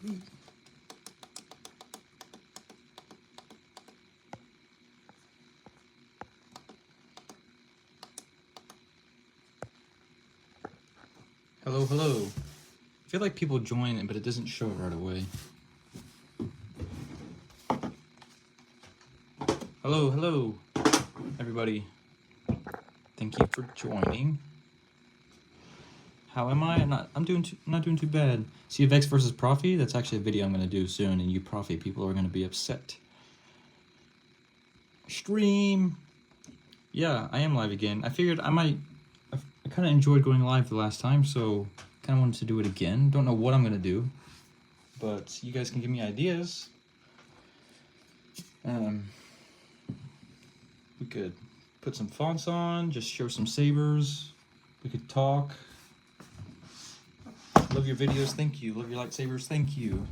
Hello, hello. I feel like people join it, but it doesn't show it right away. Hello, hello, everybody. Thank you for joining. How am I? I'm not doing too bad. CFX versus Proffie. That's actually a video I'm gonna do soon, and you Proffie people are gonna be upset. Stream. Yeah, I am live again. I figured I kind of enjoyed going live the last time, so kind of wanted to do it again. Don't know what I'm gonna do, but you guys can give me ideas. We could put some fonts on, just show some sabers. We could talk. Love your videos, thank you. Love your lightsabers, thank you.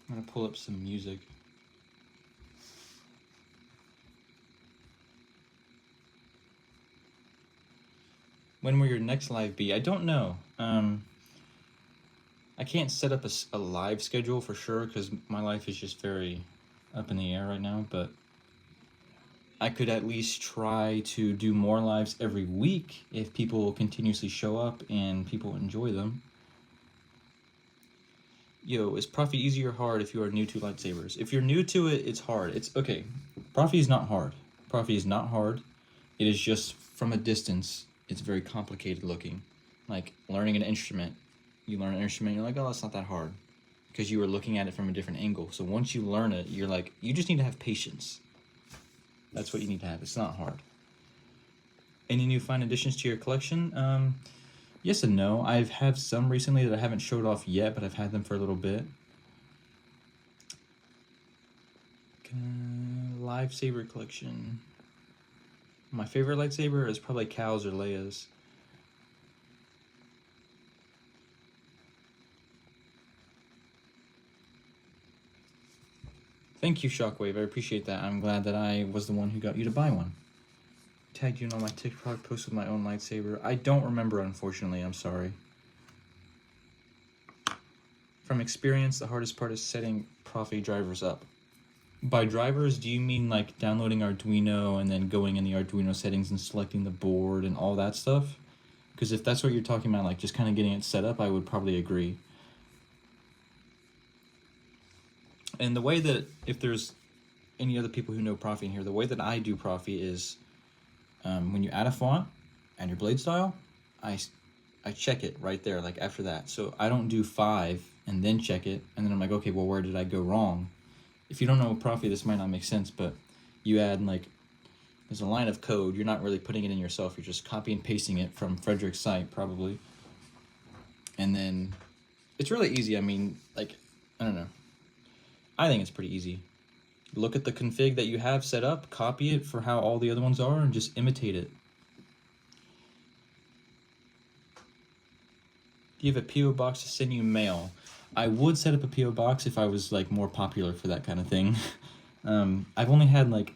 I'm gonna pull up some music. When will your next live be? I don't know. I can't set up a live schedule for sure because my life is just very up in the air right now, but I could at least try to do more lives every week if people continuously show up and people enjoy them. Yo, is Proffie easy or hard if you are new to lightsabers? If you're new to it, it's hard. It's okay. Proffie is not hard. Proffie is not hard. It is just from a distance, it's very complicated looking. Like learning an instrument. You learn an instrument, you're like, oh, that's not that hard. Because you were looking at it from a different angle. So once you learn it, you're like, you just need to have patience. That's what you need to have. It's not hard. Any new fine additions to your collection? Yes and no. I've had some recently that I haven't showed off yet, but I've had them for a little bit. Live saber collection. My favorite lightsaber is probably Cal's or Leia's. Thank you, Shockwave. I appreciate that. I'm glad that I was the one who got you to buy one. Tagged you in all my TikTok posts with my own lightsaber. I don't remember, unfortunately. I'm sorry. From experience, the hardest part is setting Proffie drivers up. By drivers, do you mean like downloading Arduino and then going in the Arduino settings and selecting the board and all that stuff? Because if that's what you're talking about, like just kind of getting it set up, I would probably agree. And the way that, if there's any other people who know Proffie in here, the way that I do Proffie is when you add a font and your blade style, I check it right there, like after that. So I don't do 5 and then check it, and then I'm like, okay, well, where did I go wrong? If you don't know Proffie, this might not make sense, but you add like, there's a line of code, you're not really putting it in yourself, you're just copy and pasting it from Frederick's site, probably. And then, it's really easy, I mean, like, I don't know. I think it's pretty easy. Look at the config that you have set up, copy it for how all the other ones are, and just imitate it. Do you have a PO box to send you mail? I would set up a PO box if I was like more popular for that kind of thing. I've only had like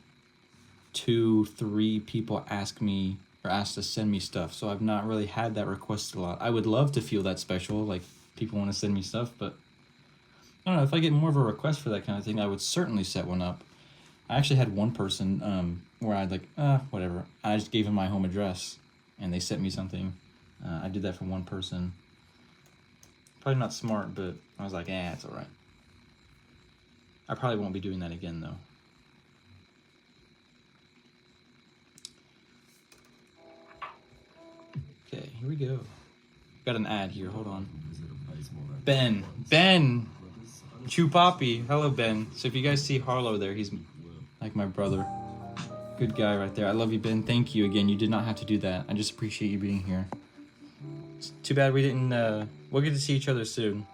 2-3 people ask me or ask to send me stuff, so I've not really had that requested a lot. I would love to feel that special, like people want to send me stuff, but I don't know, if I get more of a request for that kind of thing, I would certainly set one up. I actually had one person where I'd like, whatever. I just gave him my home address, and they sent me something. I did that for one person. Probably not smart, but I was like, it's all right. I probably won't be doing that again, though. Okay, here we go. Got an ad here, hold on. Ben! Chew Poppy. Hello, Ben. So if you guys see Harlow there, he's like my brother. Good guy right there. I love you, Ben. Thank you again. You did not have to do that. I just appreciate you being here. It's too bad we didn't, we'll get to see each other soon.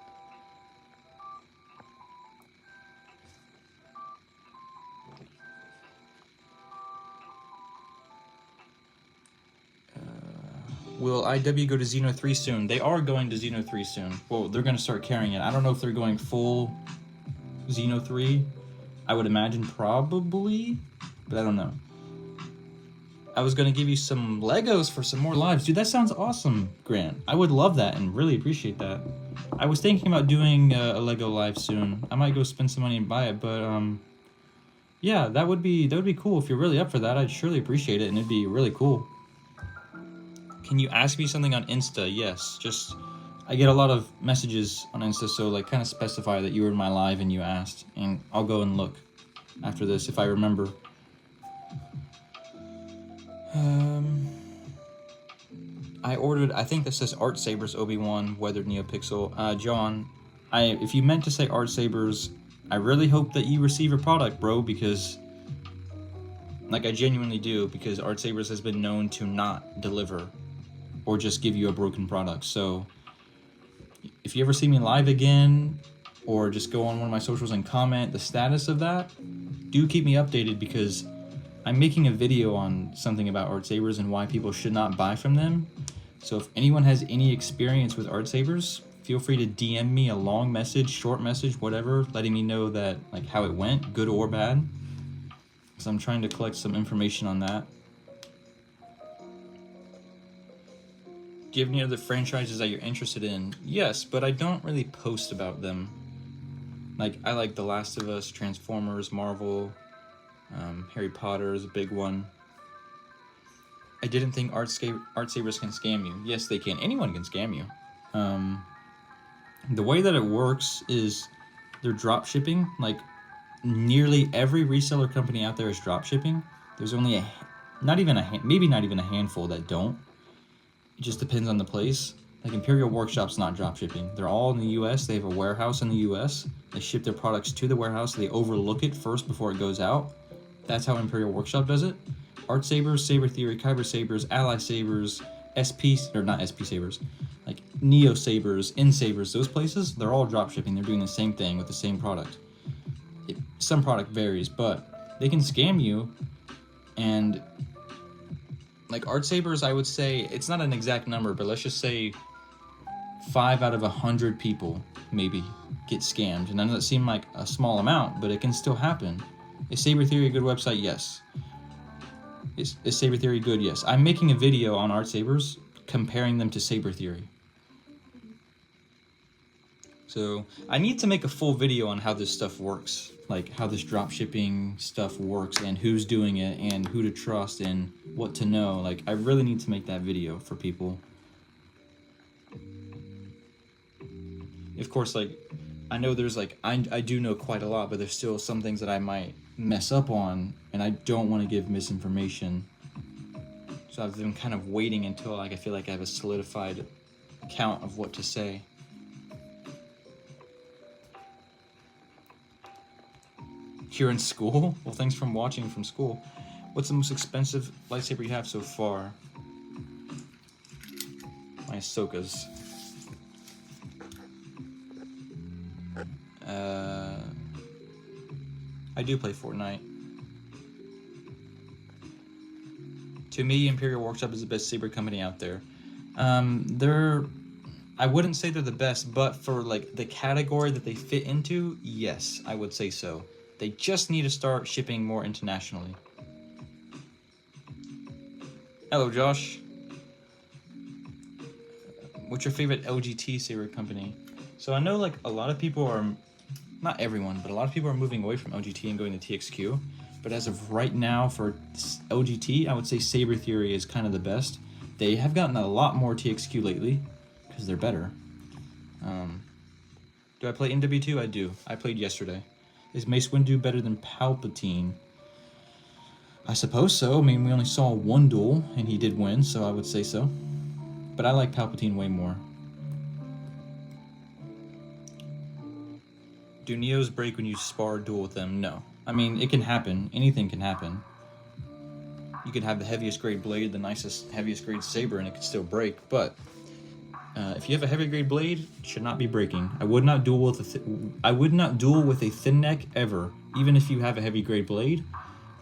Will IW go to Xeno 3 soon? They are going to Xeno 3 soon. Well, they're going to start carrying it. I don't know if they're going full Xeno 3. I would imagine probably, but I don't know. I was going to give you some Legos for some more lives. Dude, that sounds awesome, Grant. I would love that and really appreciate that. I was thinking about doing a Lego live soon. I might go spend some money and buy it, but yeah, that would be cool. If you're really up for that, I'd surely appreciate it, and it'd be really cool. Can you ask me something on Insta? Yes, just I get a lot of messages on Insta, so like kind of specify that you were in my live and you asked, and I'll go and look after this if I remember. I ordered, I think this says Art Sabers Obi-Wan Weathered NeoPixel. John, if you meant to say Art Sabers, I really hope that you receive your product, bro, because, like, I genuinely do, because Art Sabers has been known to not deliver or just give you a broken product. So if you ever see me live again, or just go on one of my socials and comment the status of that, do keep me updated, because I'm making a video on something about Art Sabers and why people should not buy from them. So if anyone has any experience with Art Sabers, feel free to DM me a long message, short message, whatever, letting me know that, like, how it went, good or bad. So I'm trying to collect some information on that. Do you have any other franchises that you're interested in? Yes, but I don't really post about them. Like, I like The Last of Us, Transformers, Marvel, Harry Potter is a big one. I didn't think Art Sabers can scam you. Yes, they can. Anyone can scam you. The way that it works is they're drop shipping. Like, nearly every reseller company out there is drop shipping. There's only maybe not even a handful that don't. It just depends on the place. Like, Imperial Workshop's not drop shipping. They're all in the US. They have a warehouse in the US. They ship their products to the warehouse. They overlook it first before it goes out. That's how Imperial Workshop does it. Art Sabers, Saber Theory, Kyber Sabers, Ally Sabers, not SP Sabers, like Neo Sabers, In Sabers, those places, they're all drop shipping. They're doing the same thing with the same product. Some product varies, but they can scam you. And like Art Sabers, I would say, it's not an exact number, but let's just say 5 out of 100 people maybe get scammed. And I know that seemed like a small amount, but it can still happen. Is Saber Theory a good website? Yes. Is Saber Theory good? Yes. I'm making a video on Art Sabers comparing them to Saber Theory. So I need to make a full video on how this stuff works, like how this drop shipping stuff works and who's doing it and who to trust and what to know. Like, I really need to make that video for people. Of course, like, I know there's like, I do know quite a lot, but there's still some things that I might mess up on, and I don't want to give misinformation. So I've been kind of waiting until like I feel like I have a solidified count of what to say. You're in school? Well, thanks for watching from school. What's the most expensive lightsaber you have so far? My Ahsoka's. I do play Fortnite. To me, Imperial Workshop is the best saber company out there. I wouldn't say they're the best, but for like the category that they fit into, yes, I would say so. They just need to start shipping more internationally. Hello, Josh. What's your favorite LGT saber company? So I know like a lot of people are, not everyone, but a lot of people are moving away from LGT and going to TXQ. But as of right now for LGT, I would say Saber Theory is kind of the best. They have gotten a lot more TXQ lately because they're better. Do I play NW2? I do. I played yesterday. Is Mace Windu better than Palpatine? I suppose so. I mean, we only saw one duel and he did win, so I would say so. But I like Palpatine way more. Do Neos break when you spar duel with them? No. I mean, it can happen. Anything can happen. You could have the heaviest grade blade, the nicest, heaviest grade saber, and it could still break. But if you have a heavy grade blade, it should not be breaking. I would not duel with a thin neck ever, even if you have a heavy grade blade.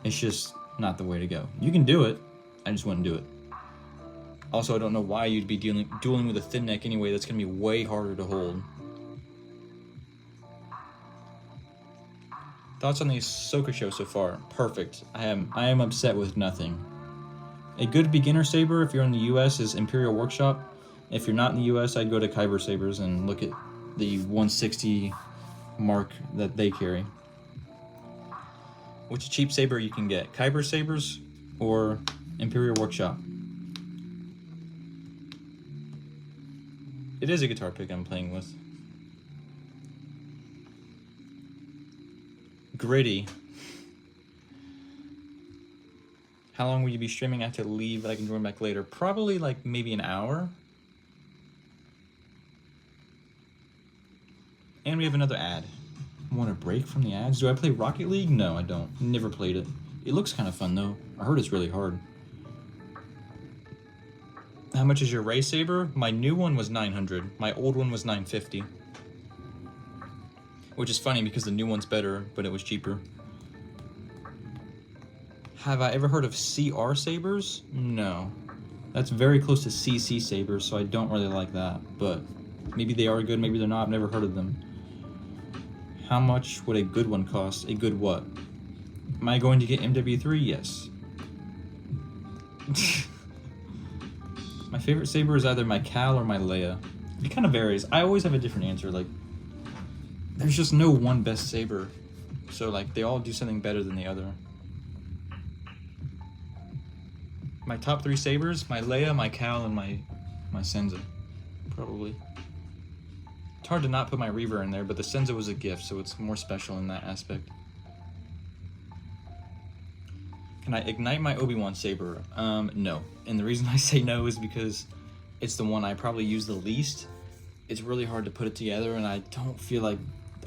It's just not the way to go. You can do it. I just wouldn't do it. Also, I don't know why you'd be dueling with a thin neck anyway. That's gonna be way harder to hold. Thoughts on the Ahsoka show so far? Perfect. I am upset with nothing. A good beginner saber, if you're in the US, is Imperial Workshop. If you're not in the US, I'd go to Kyber Sabers and look at the 160 mark that they carry. Which cheap saber you can get, Kyber sabers or Imperial Workshop? It is a guitar pick I'm playing with. Gritty. How long will you be streaming? I have to leave, but I can join back later. Probably like maybe an hour. And we have another ad. Want a break from the ads? Do I play Rocket League? No, I don't. Never played it. It looks kind of fun though. I heard it's really hard. How much is your Ray Saber? My new one was 900. My old one was 950. Which is funny because the new one's better, but it was cheaper. Have I ever heard of CR Sabers? No. That's very close to CC Sabers, so I don't really like that. But maybe they are good, maybe they're not. I've never heard of them. How much would a good one cost? A good what? Am I going to get MW3? Yes. My favorite saber is either my Cal or my Leia. It kind of varies. I always have a different answer. Like, there's just no one best saber. So, like, they all do something better than the other. My top 3 sabers, my Leia, my Cal, and my Senza. Probably. It's hard to not put my Reaver in there, but the Senza was a gift, so it's more special in that aspect. Can I ignite my Obi-Wan saber? No. And the reason I say no is because it's the one I probably use the least. It's really hard to put it together, and I don't feel like...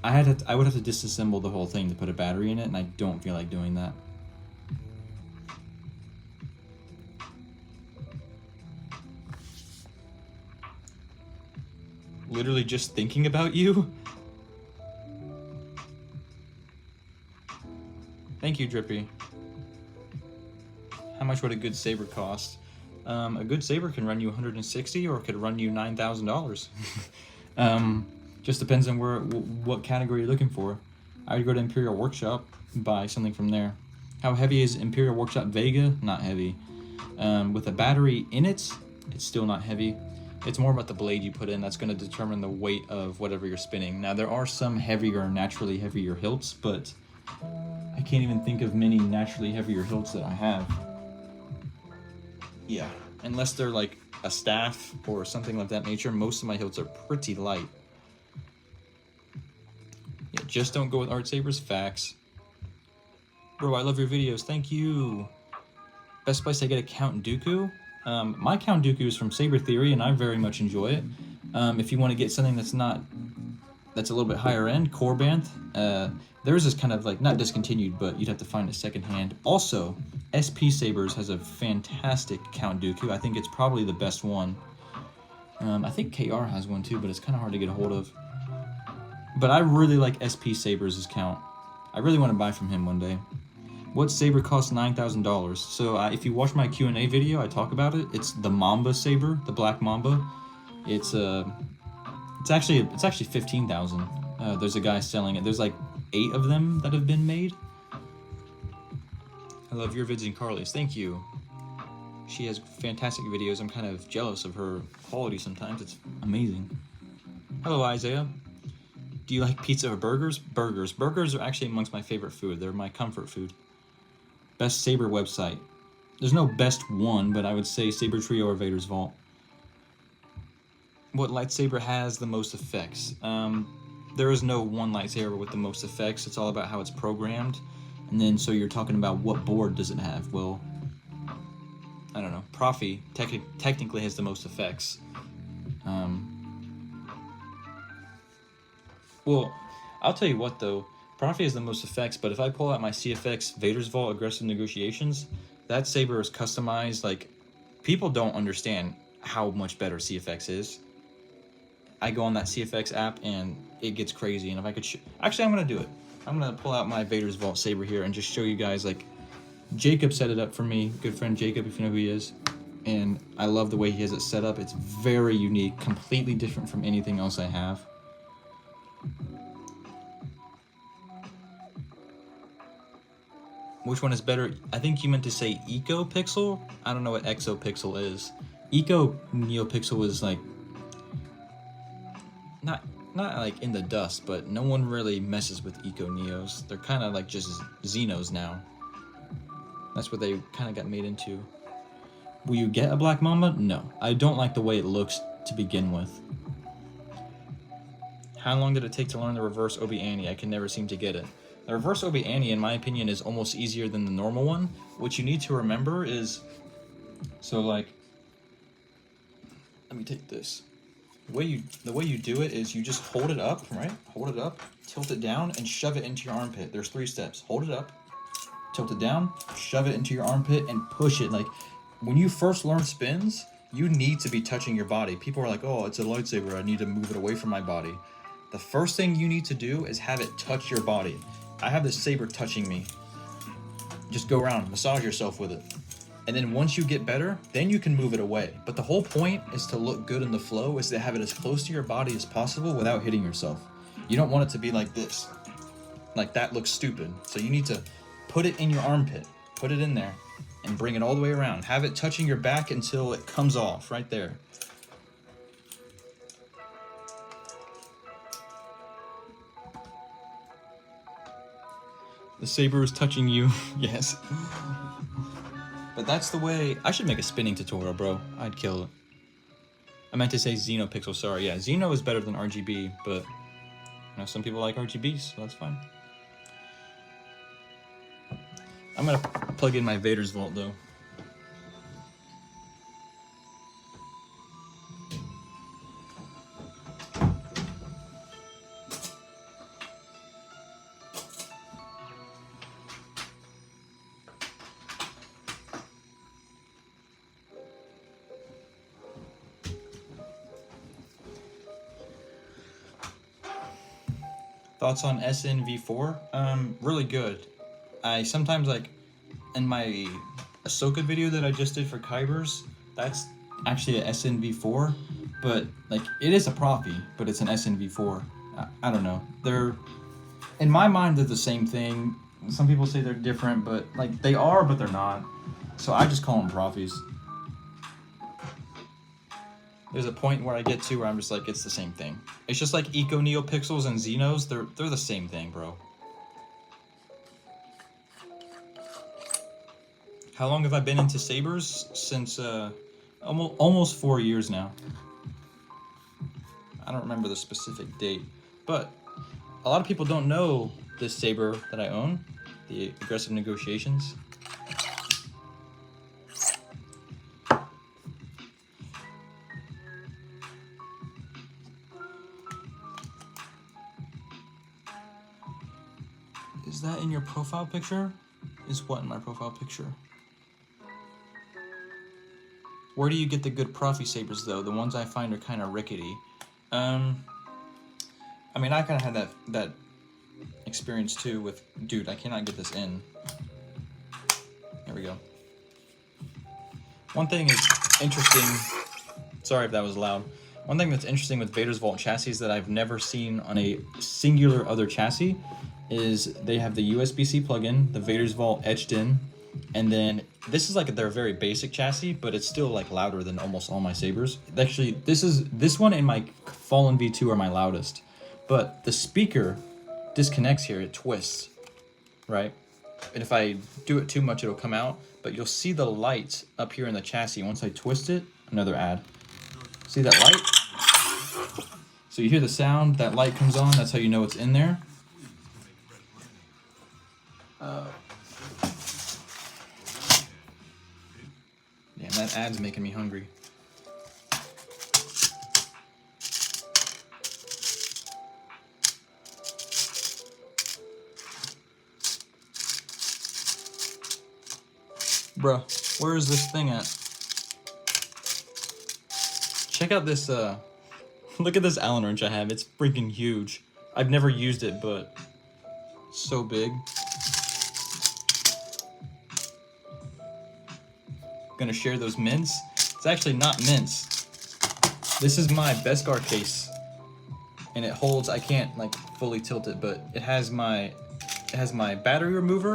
I would have to disassemble the whole thing to put a battery in it, and I don't feel like doing that. Literally just thinking about you? Thank you, Drippy. How much would a good saber cost? A good saber can run you $160 or it could run you $9,000. Just depends on what category you're looking for. I would go to Imperial Workshop, buy something from there. How heavy is Imperial Workshop Vega? Not heavy. With a battery in it, it's still not heavy. It's more about the blade you put in that's going to determine the weight of whatever you're spinning. Now, there are some heavier, naturally heavier hilts, but I can't even think of many naturally heavier hilts that I have. Yeah, unless they're like a staff or something like that nature, most of my hilts are pretty light. Yeah, just don't go with art sabers. Facts. Bro, I love your videos. Thank you. Best place I get a Count Dooku? My Count Dooku is from Saber Theory, and I very much enjoy it. If you want to get something that's a little bit higher end, Corbanth, theirs is kind of like, not discontinued, but you'd have to find it secondhand. Also, SP Sabers has a fantastic Count Dooku. I think it's probably the best one. I think KR has one too, but it's kind of hard to get a hold of. But I really like SP Sabers' Count. I really want to buy from him one day. What saber costs $9,000? So if you watch my Q&A video, I talk about it. It's the Mamba saber, the Black Mamba. It's actually $15,000. There's a guy selling it. There's like 8 of them that have been made. I love your vids and Carly's. Thank you. She has fantastic videos. I'm kind of jealous of her quality sometimes. It's amazing. Hello, Isaiah. Do you like pizza or burgers? Burgers. Burgers are actually amongst my favorite food. They're my comfort food. Best Saber website. There's no best one, but I would say Saber Trio or Vader's Vault. What lightsaber has the most effects? There is no one lightsaber with the most effects. It's all about how it's programmed. And then, so you're talking about what board does it have? Well, I don't know. Proffie technically has the most effects. Well, I'll tell you what though, Proffie has the most effects, but if I pull out my CFX Vader's Vault Aggressive Negotiations, that saber is customized. Like, people don't understand how much better CFX is. I go on that CFX app and it gets crazy, and if I could actually, I'm gonna do it. I'm gonna pull out my Vader's Vault saber here and just show you guys. Like, Jacob set it up for me, good friend Jacob, if you know who he is, and I love the way he has it set up. It's very unique, completely different from anything else I have. Which one is better? I think you meant to say Eco Pixel. I don't know what Exo Pixel is. Eco NeoPixel is like, not, not like in the dust, but no one really messes with Eco Neos. They're kind of like just Xenos now. That's what they kind of got made into. Will you get a Black Mamba? No. I don't like the way it looks to begin with. How long did it take to learn the reverse Obi Annie? I can never seem to get it. The reverse Obi Annie, in my opinion, is almost easier than the normal one. What you need to remember is, so like, let me take this. The way you do it is you just hold it up, right? Hold it up, tilt it down, and shove it into your armpit. There's 3 steps. Hold it up, tilt it down, shove it into your armpit, and push it. Like, when you first learn spins, you need to be touching your body. People are like, oh, it's a lightsaber, I need to move it away from my body. The first thing you need to do is have it touch your body. I have this saber touching me. Just go around, massage yourself with it. And then once you get better, then you can move it away. But the whole point is to look good in the flow, is to have it as close to your body as possible without hitting yourself. You don't want it to be like this. Like that looks stupid. So you need to put it in your armpit, put it in there, and bring it all the way around. Have it touching your back until it comes off, right there. The saber is touching you, yes. But that's the way. I should make a spinning tutorial, bro. I'd kill it. I meant to say Xenopixel, sorry. Yeah, Xeno is better than RGB, but you know, some people like RGB, so that's fine. I'm gonna plug in my Vader's Vault though. Thoughts on SNV4? Really good. I sometimes, like, in my Ahsoka video that I just did for Kybers, that's actually a SNV4, but, like, it is a Proffie, but it's an SNV4. I don't know. They're, in my mind, they're the same thing. Some people say they're different, but, like, they are, but they're not. So I just call them Proffies. There's a point where I get to where I'm just like, it's the same thing. It's just like Eco Neopixels and Xenos, they're the same thing, bro. How long have I been into Sabers? Since almost 4 years now. I don't remember the specific date, but a lot of people don't know this Saber that I own, the Aggressive Negotiations. Is that in your profile picture? Is what in my profile picture? Where do you get the good Proffie sabers though? The ones I find are kind of rickety. I mean, I kind of had that experience too with, dude, I cannot get this in. There we go. One thing is interesting, sorry if that was loud. One thing that's interesting with Vader's Vault chassis that I've never seen on a singular other chassis is they have the USB-C plug-in, the Vader's Vault etched in, and then this is like their very basic chassis, but it's still like louder than almost all my Sabers. Actually, this one and my Fallen V2 are my loudest, but the speaker disconnects here, it twists, right? And if I do it too much, it'll come out, but you'll see the light up here in the chassis. Once I twist it, another ad. See that light? So you hear the sound, that light comes on, that's how you know it's in there. Damn, that ad's making me hungry. Bruh, where is this thing at? Check out this, look at this Allen wrench I have. It's freaking huge. I've never used it, but so big. Gonna share those mints. It's actually not mints. This is my Beskar case, and it holds. I can't like fully tilt it, but it has my battery remover,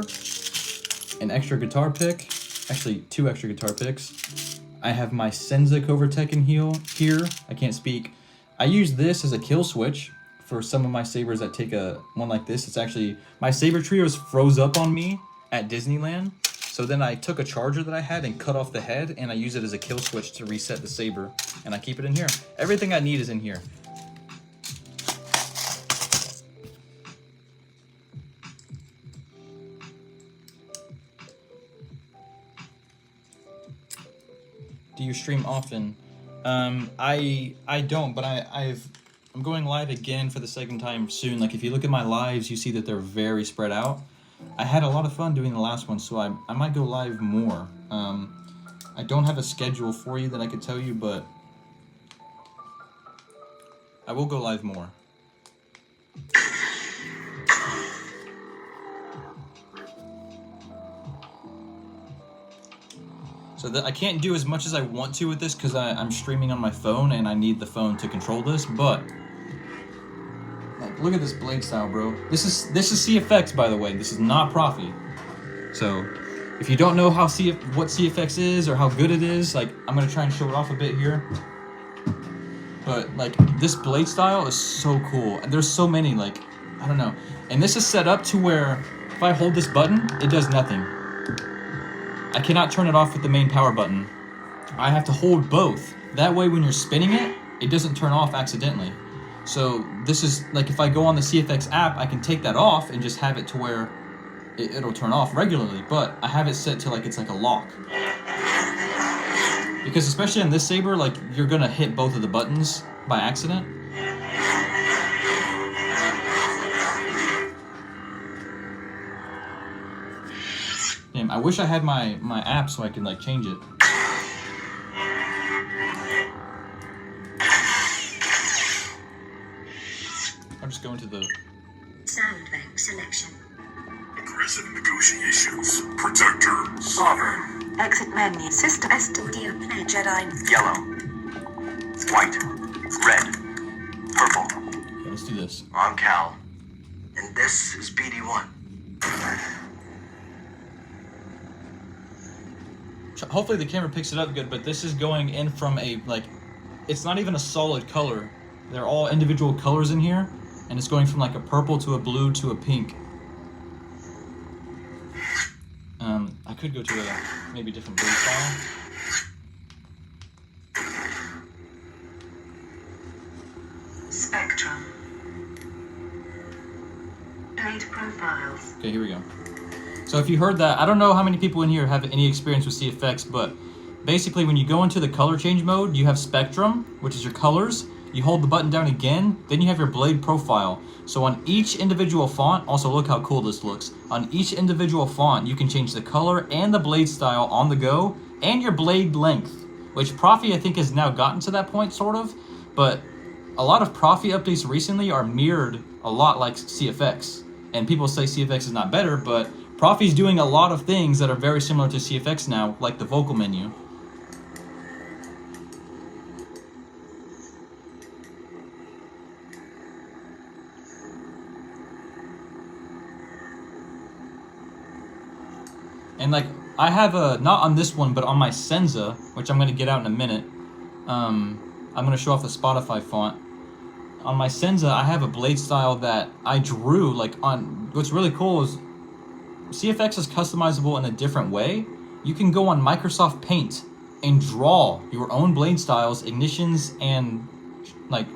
an extra guitar pick, actually 2 extra guitar picks. I have my Senza Covertech in here. I can't speak. I use this as a kill switch, for some of my sabers that take one like this. It's actually, my saber trios froze up on me at Disneyland. So then I took a charger that I had and cut off the head, and I use it as a kill switch to reset the saber. And I keep it in here. Everything I need is in here. Do you stream often? I don't, but I'm going live again for the second time soon. Like if you look at my lives, you see that they're very spread out. I had a lot of fun doing the last one, so I might go live more. I don't have a schedule for you that I could tell you, but I will go live more. So I can't do as much as I want to with this because I'm streaming on my phone and I need the phone to control this, but like, look at this blade style, bro. This is CFX, by the way. This is not Proffie. So if you don't know what CFX is or how good it is, like I'm gonna try and show it off a bit here. But like this blade style is so cool. And there's so many, like, I don't know. And this is set up to where if I hold this button, it does nothing. I cannot turn it off with the main power button. I have to hold both. That way when you're spinning it, it doesn't turn off accidentally. So this is, like if I go on the CFX app, I can take that off and just have it to where it'll turn off regularly. But I have it set to like it's like a lock. Because especially on this saber, like you're gonna hit both of the buttons by accident. Damn, I wish I had my app so I could like change it. I'll just go into the sound bank selection. Aggressive negotiations. Protector. Sovereign. Exit menu. System. Studio play Jedi. Yellow. White. Red. Purple. Okay, let's do this. I'm Cal. And this is BD1. Hopefully the camera picks it up good, but this is going in from a, like, it's not even a solid color. They're all individual colors in here, and it's going from like a purple to a blue to a pink. I could go to a maybe different blade style. Spectrum. Blade profiles. Okay, here we go. So if you heard that, I don't know how many people in here have any experience with CFX, but basically when you go into the color change mode, you have spectrum, which is your colors. You hold the button down again, then you have your blade profile. So on each individual font, also look how cool this looks. On each individual font, you can change the color and the blade style on the go, and your blade length, which Proffie I think has now gotten to that point, sort of. But a lot of Proffie updates recently are mirrored a lot like CFX. And people say CFX is not better, but Proffie's doing a lot of things that are very similar to CFX now, like the vocal menu. And like, I have not on this one, but on my Senza, which I'm going to get out in a minute, I'm going to show off the Spotify font. On my Senza, I have a blade style that I drew, like on, what's really cool is CFX is customizable in a different way. You can go on Microsoft Paint and draw your own blade styles, ignitions, and like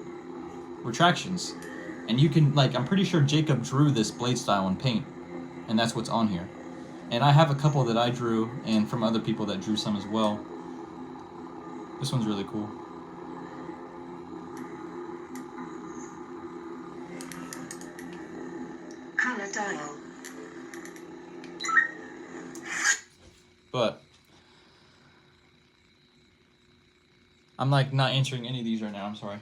retractions. And you can, like, I'm pretty sure Jacob drew this blade style in Paint, and that's what's on here. And I have a couple that I drew, and from other people that drew some as well. This one's really cool. Color dial. But I'm like not answering any of these right now, I'm sorry.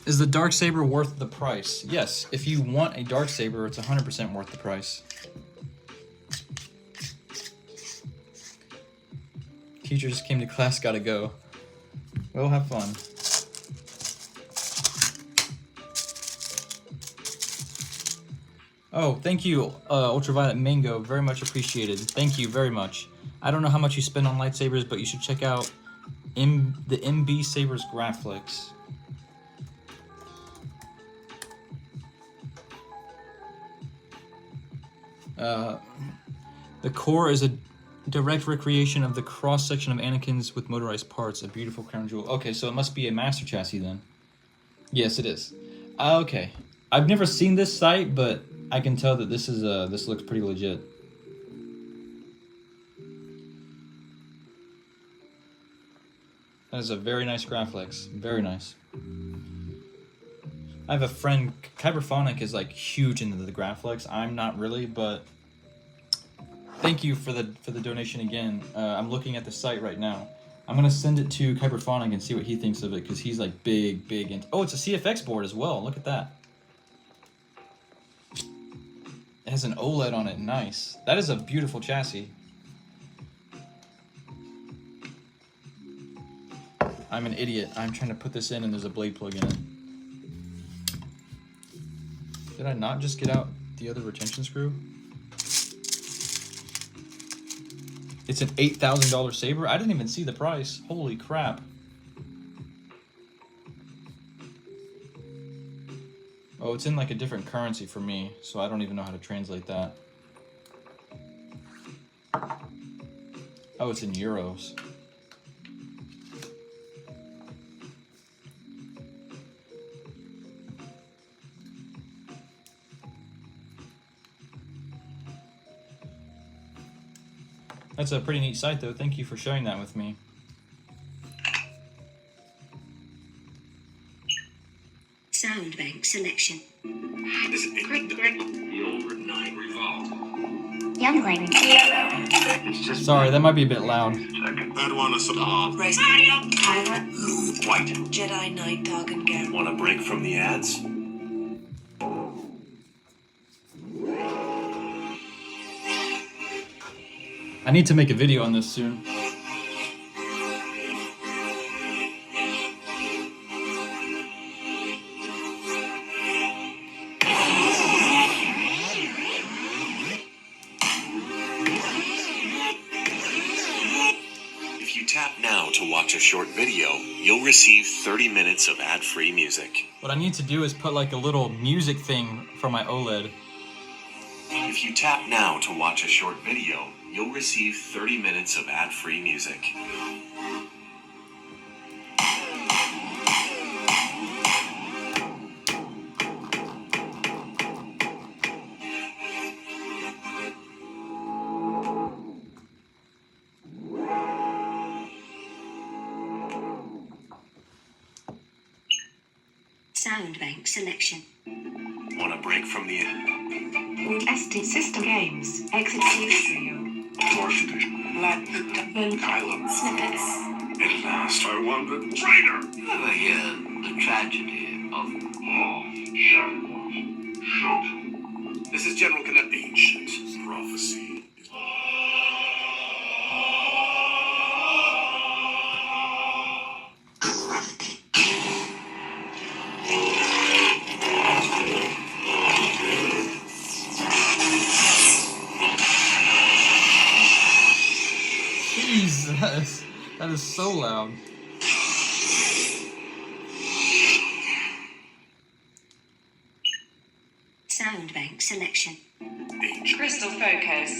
Is the dark saber worth the price? Yes, if you want a dark saber, it's 100% worth the price. Teacher just came to class, gotta go. Well, have fun. Oh, thank you, Ultraviolet Mango. Very much appreciated. Thank you very much. I don't know how much you spend on lightsabers, but you should check out the MB Sabers Glowstickz. The core is a direct recreation of the cross-section of Anakin's with motorized parts, a beautiful crown jewel. Okay, so it must be a master chassis then. Yes, it is. Okay. I've never seen this site, but I can tell that this is this looks pretty legit. That is a very nice Glowstickz. Very nice. I have a friend, Kyberphonic is like huge into the Glowstickz. I'm not really, but thank you for the donation again. I'm looking at the site right now. I'm gonna send it to Kyberphonic and see what he thinks of it, because he's like big into. Oh, it's a CFX board as well. Look at that. It has an OLED on it. Nice. That is a beautiful chassis. I'm an idiot. I'm trying to put this in and there's a blade plug in it. Did I not just get out the other retention screw? It's an $8,000 Saber? I didn't even see the price. Holy crap. Oh, it's in like a different currency for me, so I don't even know how to translate that. Oh, it's in euros. That's a pretty neat site, though. Thank you for sharing that with me. Sound bank selection. Is it over 9 revolve? Youngling. It's just Sorry, that might be a bit loud. I'd want to Race. Pirate. White. Jedi Knight Dog and Garen. Want a break from the ads? I need to make a video on this soon. If you tap now to watch a short video, you'll receive 30 minutes of ad-free music. What I need to do is put like a little music thing for my OLED. If you tap now to watch a short video, you'll receive 30 minutes of ad-free music. Sound bank selection. Want a break from the Tested system games. Exit serial. Black Kylo. Snippets. At last I won the traitor. Ever hear the tragedy of Shut. This is General Connect. Ancient prophecy. Jesus, that is so loud. Sound bank selection. Ancient. Crystal focus.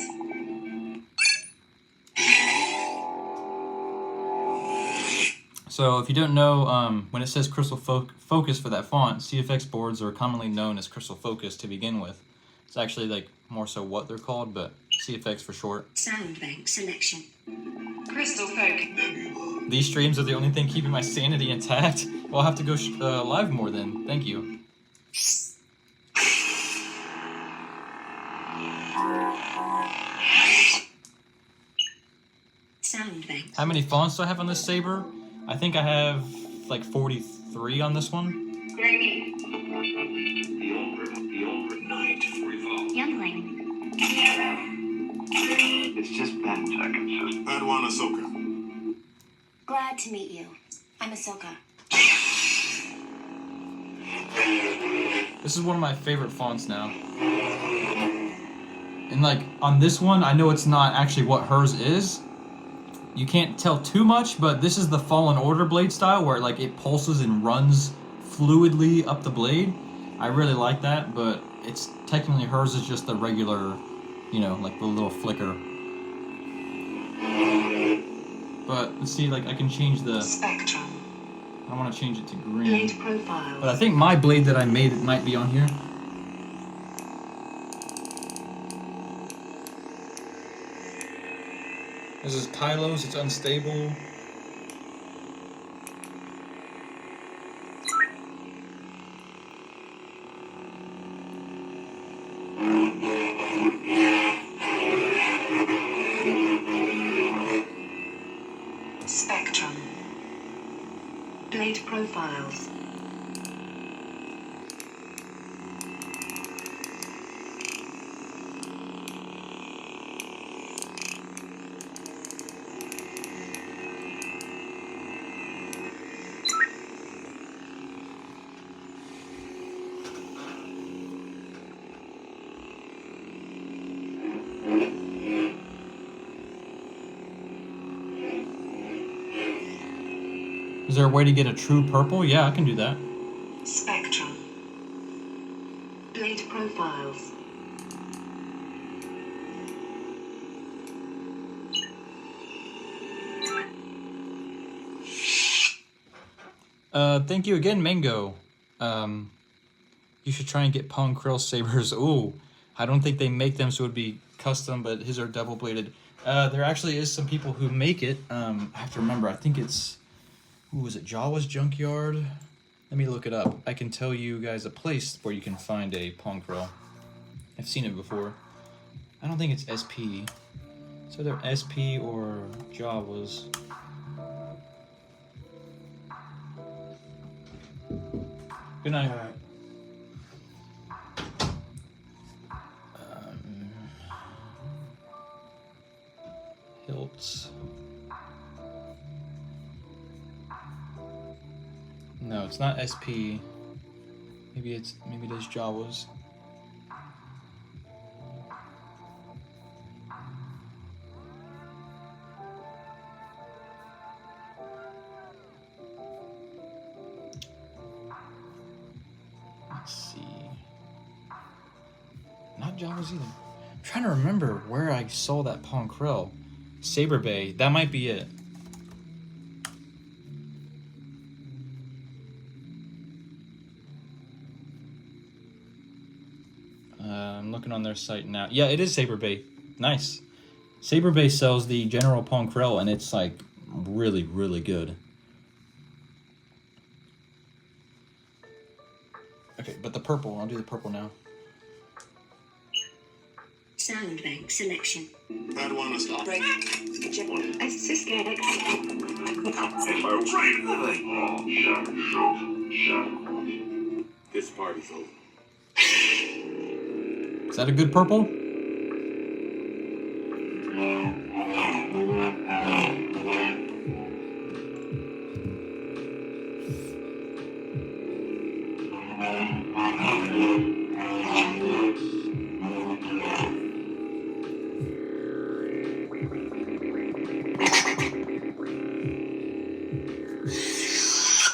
So if you don't know, when it says crystal focus for that font, CFX boards are commonly known as crystal focus to begin with. It's actually like more so what they're called, but CFX for short. Sound bank selection. crystal focus. These streams are the only thing keeping my sanity intact. Well, I'll have to go live more then. Thank you. Sound bank. How many fonts do I have on this Saber? I think I have like 43 on this one. The older night revolve. Youngling. It's just 10 seconds. I'd want Ahsoka. Glad to meet you. I'm Ahsoka. This is one of my favorite fonts now. And like on this one, I know it's not actually what hers is, you can't tell too much, but this is the Fallen Order blade style where like it pulses and runs fluidly up the blade. I really like that, but it's technically hers is just the regular, you know, like the little flicker. But let's see, like I can change the Spectrum. I want to change it to green. Blade profile. But I think my blade that I made might be on here. This is Kylo's, it's unstable. Spectrum. Blade profiles. Is there a way to get a true purple? Yeah, I can do that. Spectrum. Blade profiles. Thank you again, Mango. You should try and get Pong Krill Sabers. Ooh, I don't think they make them, so it would be custom, but his are double bladed. There actually is some people who make it. I have to remember, I think it's, who was it, Jawa's Junkyard? Let me look it up. I can tell you guys a place where you can find a Pong Krill. I've seen it before. I don't think it's SP. So they're SP or Jawa's. Good night. Hilts. No, it's not SP. Maybe it is Jawa's. Let's see. Not Jawa's either. I'm trying to remember where I saw that Pong Krill. Saber Bay. That might be it. I'm looking on their site now. Yeah, it is Saber Bay. Nice. Saber Bay sells the General Pong Krill, and it's like really, really good. Okay, but the purple. I'll do the purple now. Sound bank selection. That one is not. Assist exit. This party's over. Is that a good purple?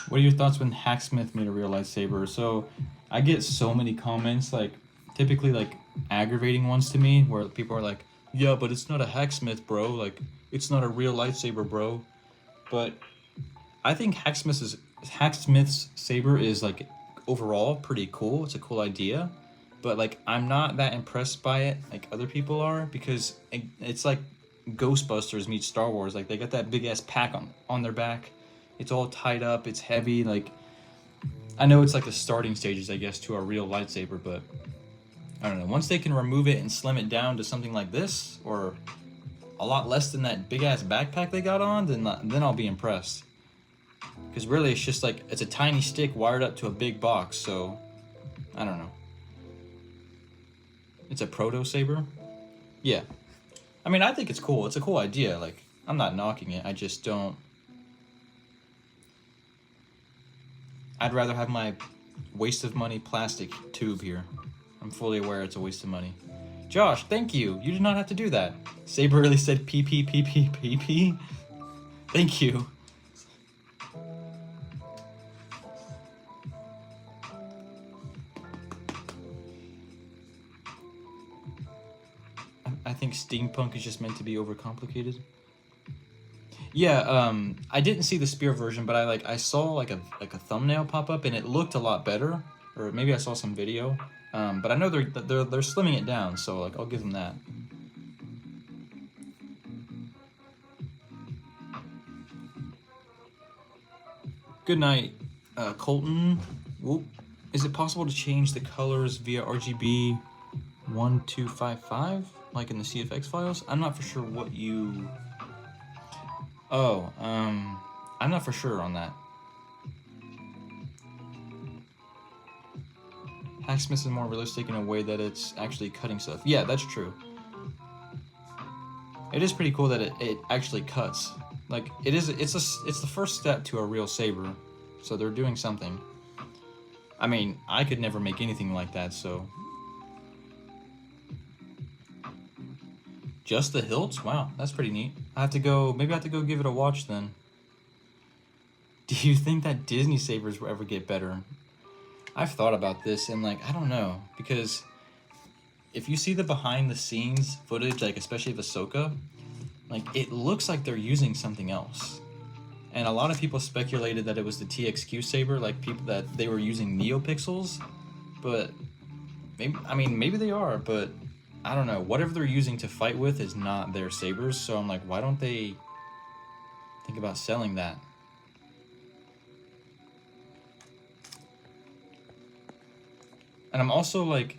What are your thoughts when Hacksmith made a real lightsaber? So I get so many comments, like typically like aggravating ones to me, where people are like, yeah, but it's not a Hacksmith, bro. Like, it's not a real lightsaber, bro. But I think Hacksmith's saber is like overall pretty cool. It's a cool idea. But like, I'm not that impressed by it like other people are, because it's like Ghostbusters meets Star Wars. Like, they got that big ass pack on their back. It's all tied up, it's heavy. Like, I know it's like the starting stages, I guess, to a real lightsaber, but I don't know. Once they can remove it and slim it down to something like this, or a lot less than that big ass backpack they got on, then I'll be impressed. Because really, it's just like, it's a tiny stick wired up to a big box, so I don't know. It's a proto saber? Yeah. I mean, I think it's cool. It's a cool idea. Like, I'm not knocking it. I just don't. I'd rather have my waste of money plastic tube here. I'm fully aware it's a waste of money. Josh, thank you. You did not have to do that. Saber really said PP. Thank you. I think steampunk is just meant to be overcomplicated. Yeah, I didn't see the spear version, but I saw like a thumbnail pop up and it looked a lot better, or maybe I saw some video. But I know they're slimming it down, so like I'll give them that. Good night, Colton. Whoop. Is it possible to change the colors via RGB 1255, like in the CFX files? I'm not for sure what you... Oh, I'm not for sure on that. Hacksmith is more realistic in a way that it's actually cutting stuff. Yeah, that's true. It is pretty cool that it actually cuts. Like, it's the first step to a real saber, so they're doing something. I mean, I could never make anything like that, so... Just the hilts? Wow, that's pretty neat. Maybe I have to go give it a watch then. Do you think that Disney sabers will ever get better? I've thought about this and like, I don't know, because if you see the behind the scenes footage, like especially of Ahsoka, like it looks like they're using something else. And a lot of people speculated that it was the TXQ saber, like people that they were using NeoPixels, but maybe they are, but I don't know. Whatever they're using to fight with is not their sabers, so I'm like, why don't they think about selling that? And I'm also like,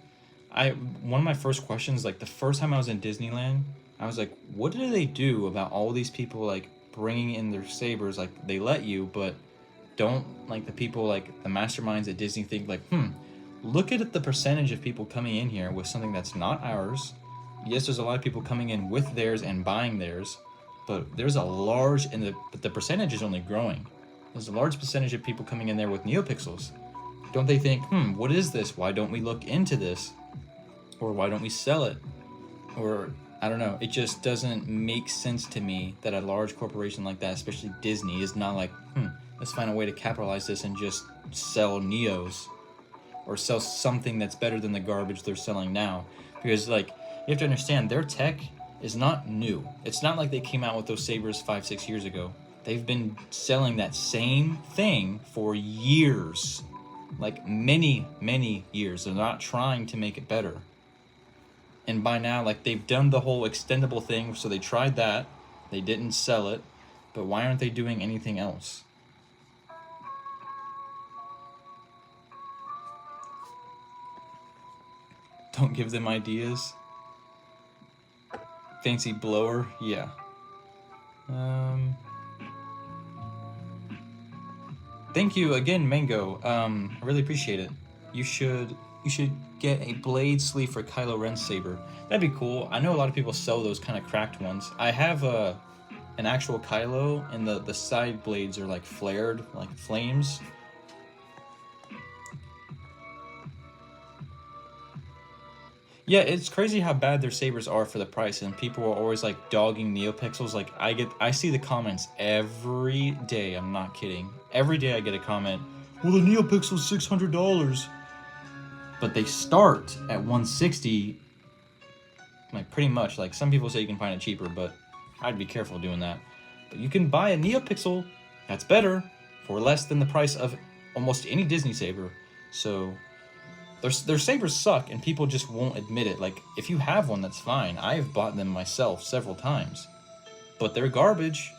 one of my first questions, like the first time I was in Disneyland, I was like, what do they do about all these people like bringing in their sabers? Like they let you, but don't like the people like the masterminds at Disney think like, look at the percentage of people coming in here with something that's not ours. Yes, there's a lot of people coming in with theirs and buying theirs, but there's a large, but the percentage is only growing. There's a large percentage of people coming in there with NeoPixels. Don't they think, what is this? Why don't we look into this? Or why don't we sell it? Or, I don't know, it just doesn't make sense to me that a large corporation like that, especially Disney, is not like, let's find a way to capitalize this and just sell Neos. Or sell something that's better than the garbage they're selling now. Because, like, you have to understand, their tech is not new. It's not like they came out with those sabers 5-6 years ago. They've been selling that same thing for years. Like, many, many years. They're not trying to make it better. And by now, like, they've done the whole extendable thing, so they tried that. They didn't sell it. But why aren't they doing anything else? Don't give them ideas. Fancy blower, yeah. Thank you again, Mango. I really appreciate it. You should get a blade sleeve for Kylo Ren's saber. That'd be cool. I know a lot of people sell those kind of cracked ones. I have an actual Kylo, and the side blades are like flared, like flames. Yeah, it's crazy how bad their sabers are for the price, and people are always like dogging NeoPixels. Like I see the comments every day. I'm not kidding. Every day I get a comment. Well, the NeoPixel's $600, but they start at $160. Like pretty much. Like some people say you can find it cheaper, but I'd be careful doing that. But you can buy a NeoPixel that's better for less than the price of almost any Disney saber. So. Their sabers suck, and people just won't admit it. Like, if you have one, that's fine. I've bought them myself several times. But they're garbage.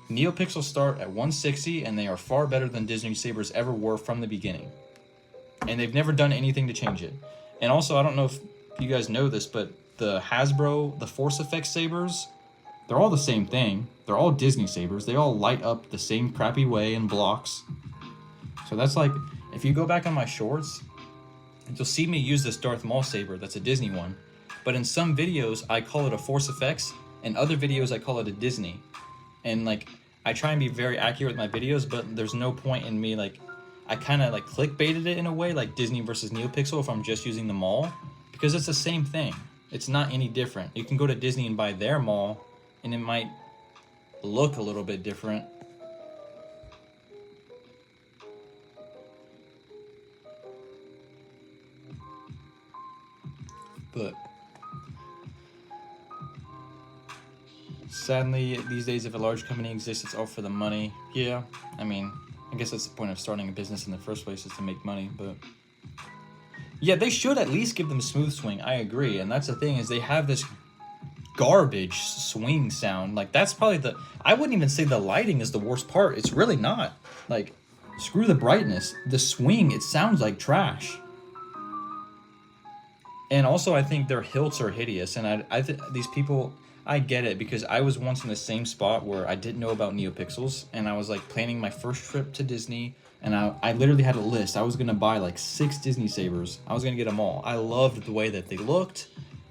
NeoPixels start at $160, and they are far better than Disney sabers ever were from the beginning. And they've never done anything to change it. And also, I don't know if you guys know this, but the Hasbro, the Force Effects sabers, they're all the same thing. They're all Disney sabers. They all light up the same crappy way in blocks. So that's like, if you go back on my shorts, you'll see me use this Darth Maul saber, that's a Disney one. But in some videos, I call it a Force Effects, and other videos, I call it a Disney. And like, I try and be very accurate with my videos, but there's no point in me, like, I kind of like clickbaited it in a way, like Disney versus NeoPixel if I'm just using the Maul, because it's the same thing. It's not any different. You can go to Disney and buy their Maul, and it might look a little bit different. But sadly, these days, if a large company exists, it's all for the money. Yeah, I mean, I guess that's the point of starting a business in the first place, is to make money, but yeah, they should at least give them smooth swing. I agree, and that's the thing, is they have this garbage swing sound. Like, that's probably the, I wouldn't even say the lighting is the worst part. It's really not. Like, screw the brightness. The swing, it sounds like trash. And also, I think their hilts are hideous, and these people, I get it, because I was once in the same spot where I didn't know about NeoPixels, and I was like planning my first trip to Disney, and I literally had a list. I was gonna buy like 6 Disney Sabers. I was gonna get them all. I loved the way that they looked,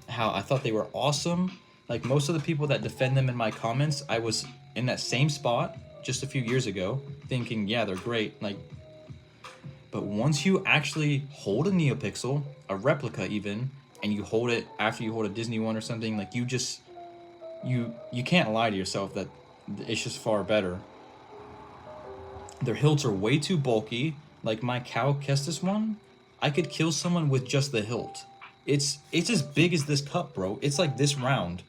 how I thought they were awesome. Like, most of the people that defend them in my comments, I was in that same spot just a few years ago, thinking, yeah, they're great. Like, but once you actually hold a NeoPixel, a replica even, and you hold it after you hold a Disney one or something, like, you just, you can't lie to yourself that it's just far better. Their hilts are way too bulky. Like, my Cow Kestis one, I could kill someone with just the hilt. It's as big as this cup, bro. It's like this round.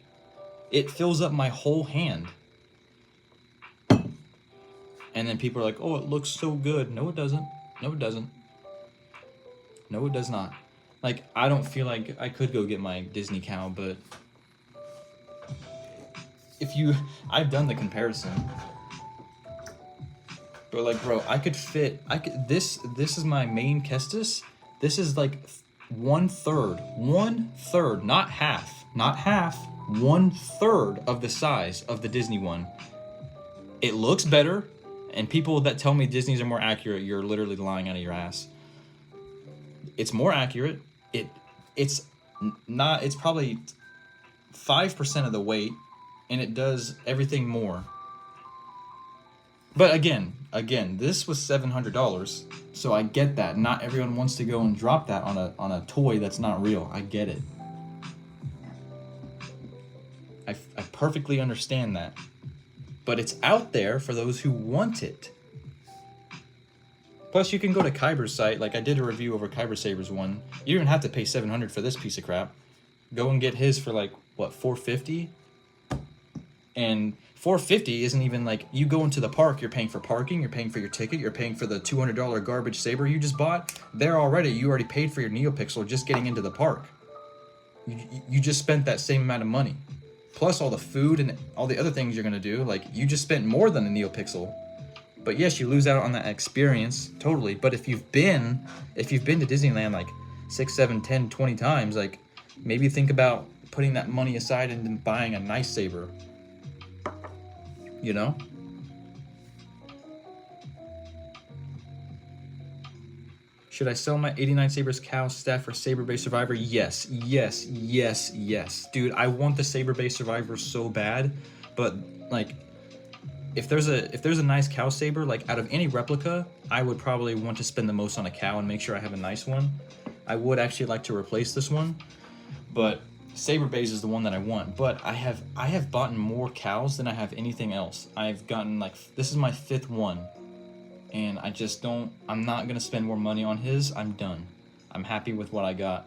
It fills up my whole hand. And then people are like, oh, it looks so good. No, it doesn't. No, it doesn't. No, it does not. Like, I don't feel like I could go get my Disney Cow, but if you, I've done the comparison. But like, bro, this is my main Kestis. This is like 1/3, not half, 1/3 of the size of the Disney one. It looks better, and people that tell me Disney's are more accurate, you're literally lying out of your ass. It's more accurate. It's probably 5% of the weight, and it does everything more. But again, this was $700, so I get that. Not everyone wants to go and drop that on a toy that's not real. I get it. I perfectly understand that. But it's out there for those who want it. Plus, you can go to Kyber's site. Like, I did a review over Kyber Sabers one. You don't have to pay $700 for this piece of crap. Go and get his for like, what, $450? And $450 isn't even like, you go into the park, you're paying for parking, you're paying for your ticket, you're paying for the $200 garbage Saber you just bought. You already paid for your NeoPixel just getting into the park. You just spent that same amount of money. Plus all the food and all the other things you're gonna do. Like, you just spent more than a NeoPixel. But yes, you lose out on that experience, totally. But if you've been to Disneyland like 6, 7, 10, 20 times, like, maybe think about putting that money aside and then buying a nice Saber. You know? Should I sell my 89 Sabers Cow staff for Saber Base Survivor? Yes. Dude, I want the Saber Base Survivor so bad, but like, if there's a nice Cow Saber, like, out of any replica, I would probably want to spend the most on a Cow and make sure I have a nice one. I would actually like to replace this one, but Saber Base is the one that I want. But I have bought more Cows than I have anything else. I've gotten, like, this is my 5th one, and I'm not gonna spend more money on his. I'm done. I'm happy with what I got.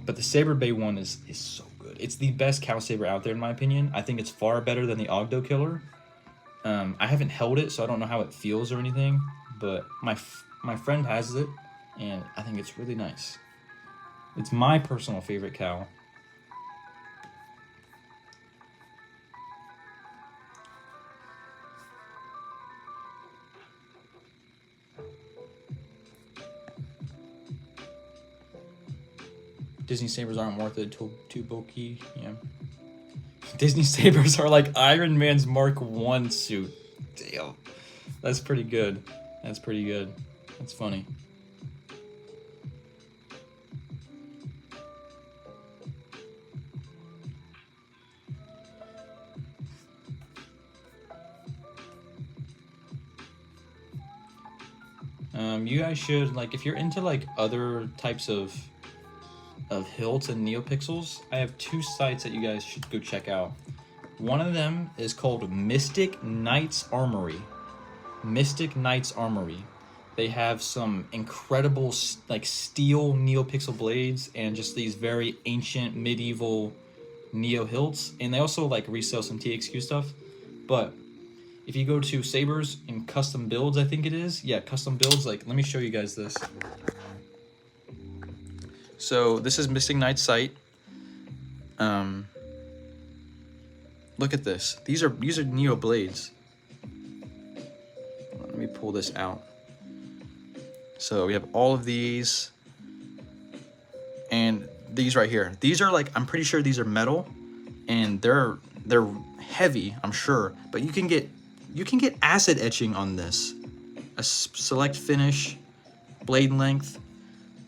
But the Saber Bay one is so good. It's the best Cow Saber out there, in my opinion. I think it's far better than the Ogdo Killer. I haven't held it, so I don't know how it feels or anything, but my friend has it, and I think it's really nice. It's my personal favorite Cow. Disney Sabers aren't worth it, too bulky, yeah. Disney Sabers are like Iron Man's Mark 1 suit. Damn. That's pretty good. That's funny. You guys should, like, if you're into like other types of hilts and NeoPixels, I have 2 sites that you guys should go check out. One of them is called Mystic Knight's Armory. Mystic Knight's Armory. They have some incredible like steel NeoPixel blades and just these very ancient medieval Neo hilts, and they also like resell some TXQ stuff. But if you go to Sabers and custom builds, I think it is, yeah, custom builds. Like, let me show you guys this. So this is Mystic Knight's site. Look at this. These are Neo blades. Let me pull this out. So we have all of these, and these right here. These are like, I'm pretty sure these are metal, and they're heavy, I'm sure. But you can get acid etching on this. A select finish, blade length.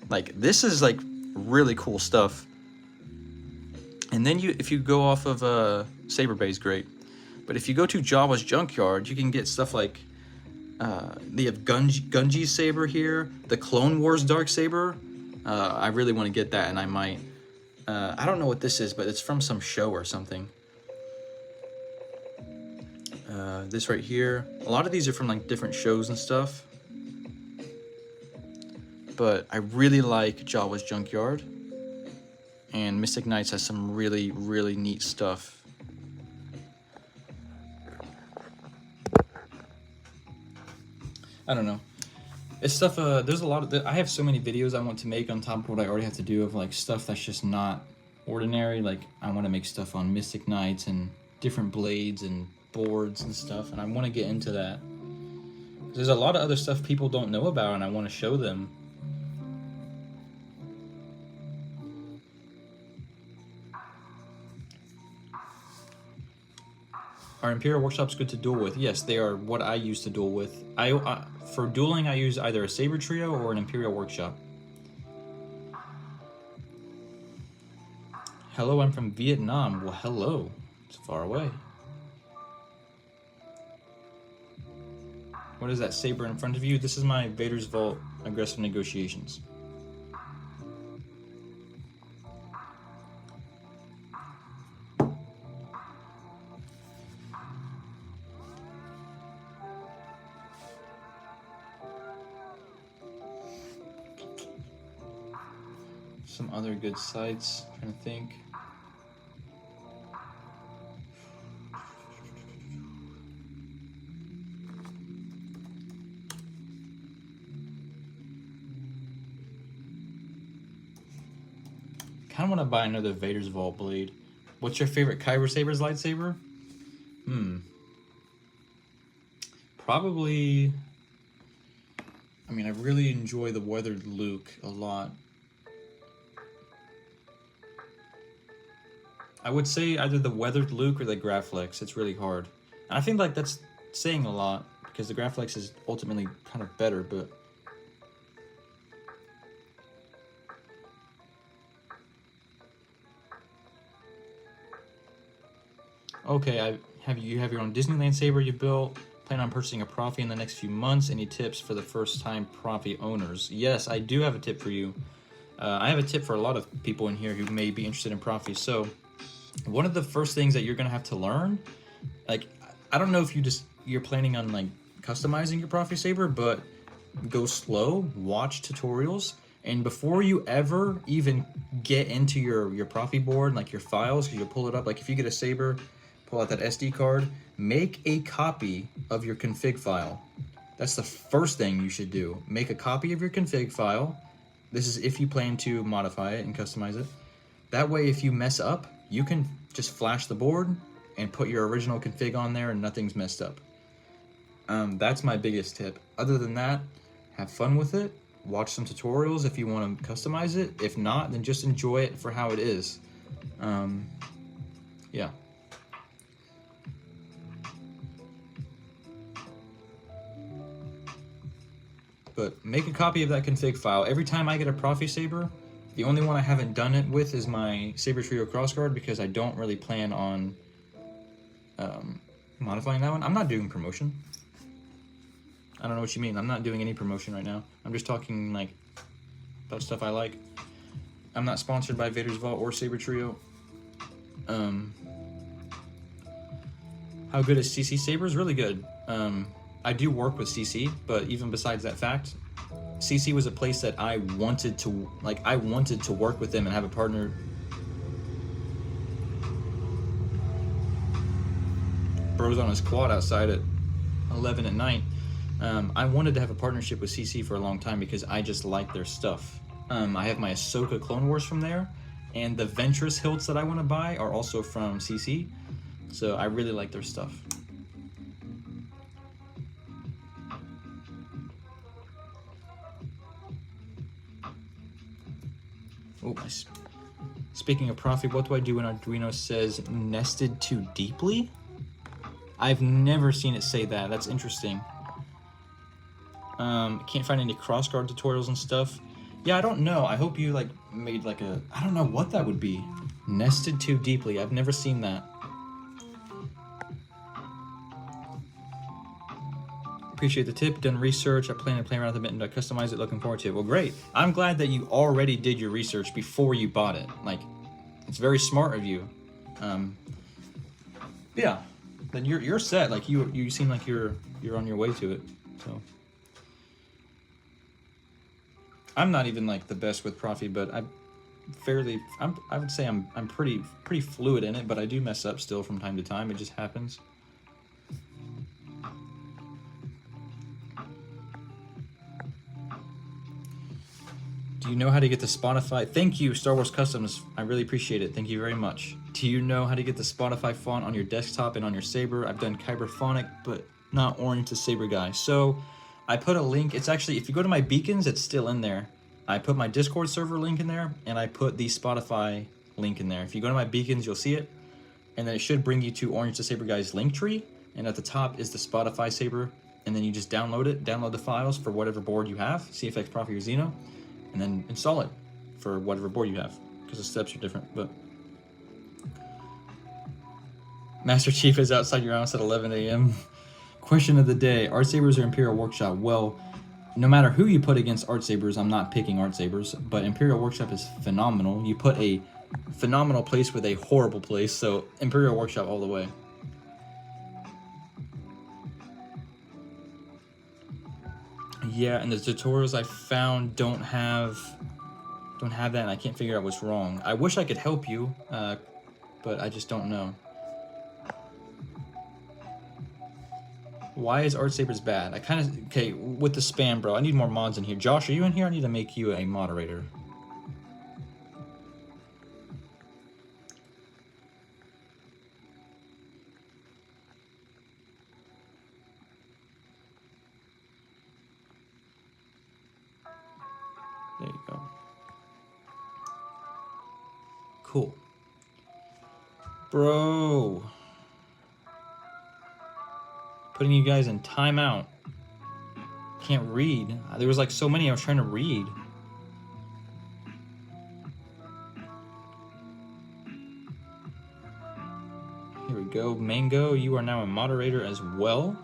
Like, this is like really cool stuff. And then if you go off of Saber Bay's great. But if you go to Jawa's Junkyard, you can get stuff like they have Gunji's Saber here, the Clone Wars Dark Saber. I really want to get that, and I might. I don't know what this is, but it's from some show or something. This right here. A lot of these are from like different shows and stuff. But I really like Jawa's Junkyard. And Mystic Knights has some really, really neat stuff. I don't know. It's stuff, there's a lot of, I have so many videos I want to make on top of what I already have to do of like stuff that's just not ordinary. Like, I want to make stuff on Mystic Knights and different blades and boards and stuff, and I want to get into that. There's a lot of other stuff people don't know about, and I want to show them. Are Imperial Workshops good to duel with? Yes, they are what I use to duel with. For dueling, I use either a Saber Trio or an Imperial Workshop. Hello, I'm from Vietnam. Well, hello. It's far away. What is that saber in front of you? This is my Vader's Vault Aggressive Negotiations. Some other good sites, I'm trying to think. Kind of want to buy another Vader's Vault blade. What's your favorite Kyber Saber's lightsaber? Probably, I mean, I really enjoy the Weathered Luke a lot. I would say either the Weathered Luke or the Graflex. It's really hard. And I think like that's saying a lot because the Graflex is ultimately kind of better, but okay, you have your own Disneyland Saber you built. Plan on purchasing a Proffie in the next few months. Any tips for the first time Proffie owners? Yes, I do have a tip for you. I have a tip for a lot of people in here who may be interested in Proffie. So one of the first things that you're gonna have to learn, like, I don't know if you're planning on like customizing your Proffie Saber, but go slow, watch tutorials, and before you ever even get into your Proffie board, like your files, because you'll pull it up, like if you get a Saber, pull out that SD card, make a copy of your config file. That's the first thing you should do. Make a copy of your config file. This is if you plan to modify it and customize it. That way, if you mess up, you can just flash the board and put your original config on there and nothing's messed up. That's my biggest tip. Other than that, have fun with it. Watch some tutorials if you want to customize it. If not, then just enjoy it for how it is. Yeah. But make a copy of that config file. Every time I get a Proffie Saber, the only one I haven't done it with is my Saber Trio Crossguard because I don't really plan on modifying that one. I'm not doing promotion. I don't know what you mean. I'm not doing any promotion right now. I'm just talking like about stuff I like. I'm not sponsored by Vader's Vault or Saber Trio. How good is CC Sabers? Really good. I do work with CC, but even besides that fact, CC was a place that I wanted to work with them and have a partner. Bro's on his quad outside at 11 at night. I wanted to have a partnership with CC for a long time because I just like their stuff. I have my Ahsoka Clone Wars from there, and the Ventress hilts that I want to buy are also from CC. So I really like their stuff. Oh, speaking of Proffie, what do I do when Arduino says nested too deeply? I've never seen it say that. That's interesting. Can't find any crossguard tutorials and stuff. Yeah, I don't know. I hope you like made like a, I don't know what that would be. Nested too deeply. I've never seen that. Appreciate the tip. Done research. I plan to play around with it and customize it. Looking forward to it. Well, great. I'm glad that you already did your research before you bought it. Like, it's very smart of you. Yeah. Then you're set. Like you seem like you're on your way to it. So I'm not even like the best with Proffie, but I would say I'm pretty fluid in it, but I do mess up still from time to time. It just happens. Do you know how to get the Spotify? Thank you, Star Wars Customs. I really appreciate it. Thank you very much. Do you know how to get the Spotify font on your desktop and on your Saber? I've done Kyberphonic, but not Orange to Saber guy. So I put a link. It's actually, if you go to my beacons, it's still in there. I put my Discord server link in there, and I put the Spotify link in there. If you go to my beacons, you'll see it. And then it should bring you to Orange to Saber guy's link tree. And at the top is the Spotify Saber. And then you just download it, download the files for whatever board you have, CFX, Proffie, or Xeno. And then install it for whatever board you have, because the steps are different. But Master Chief is outside your house at 11 a.m. Question of the day: Art Sabers or Imperial Workshop? Well, no matter who you put against Art Sabers, I'm not picking Art Sabers, but Imperial Workshop is phenomenal. You put a phenomenal place with a horrible place, so Imperial Workshop all the way. Yeah, and the tutorials I found don't have that, and I can't figure out what's wrong. I wish I could help you, but I just don't know. Why is Art Sabers bad? I kind of, okay, with the spam, bro. I need more mods in here. Josh, are you in here? I need to make you a moderator. There you go. Cool. Bro. Putting you guys in timeout. Can't read. There was like so many I was trying to read. Here we go. Mango, you are now a moderator as well.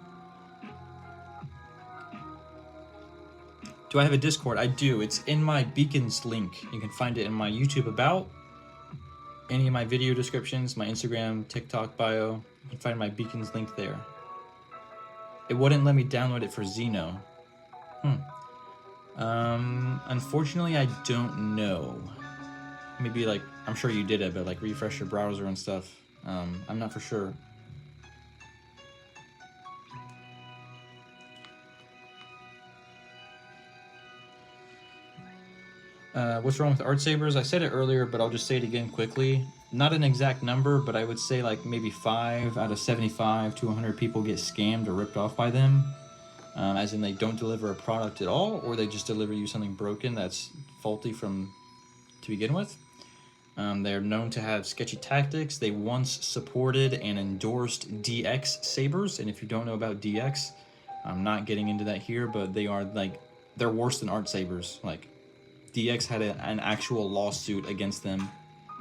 Do I have a Discord? I do. It's in my beacons link. You can find it in my YouTube about, any of my video descriptions, my Instagram, TikTok bio. You can find my beacons link there. It wouldn't let me download it for Xeno. Unfortunately, I don't know. Maybe like, I'm sure you did it, but like refresh your browser and stuff. I'm not for sure. What's wrong with Art Sabers? I said it earlier, but I'll just say it again quickly. Not an exact number, but I would say like maybe 5 out of 75 to 100 people get scammed or ripped off by them. As in they don't deliver a product at all, or they just deliver you something broken that's faulty to begin with. They're known to have sketchy tactics. They once supported and endorsed DX Sabers, and if you don't know about DX, I'm not getting into that here, but they are like, they're worse than Art Sabers. Like, DX had an actual lawsuit against them,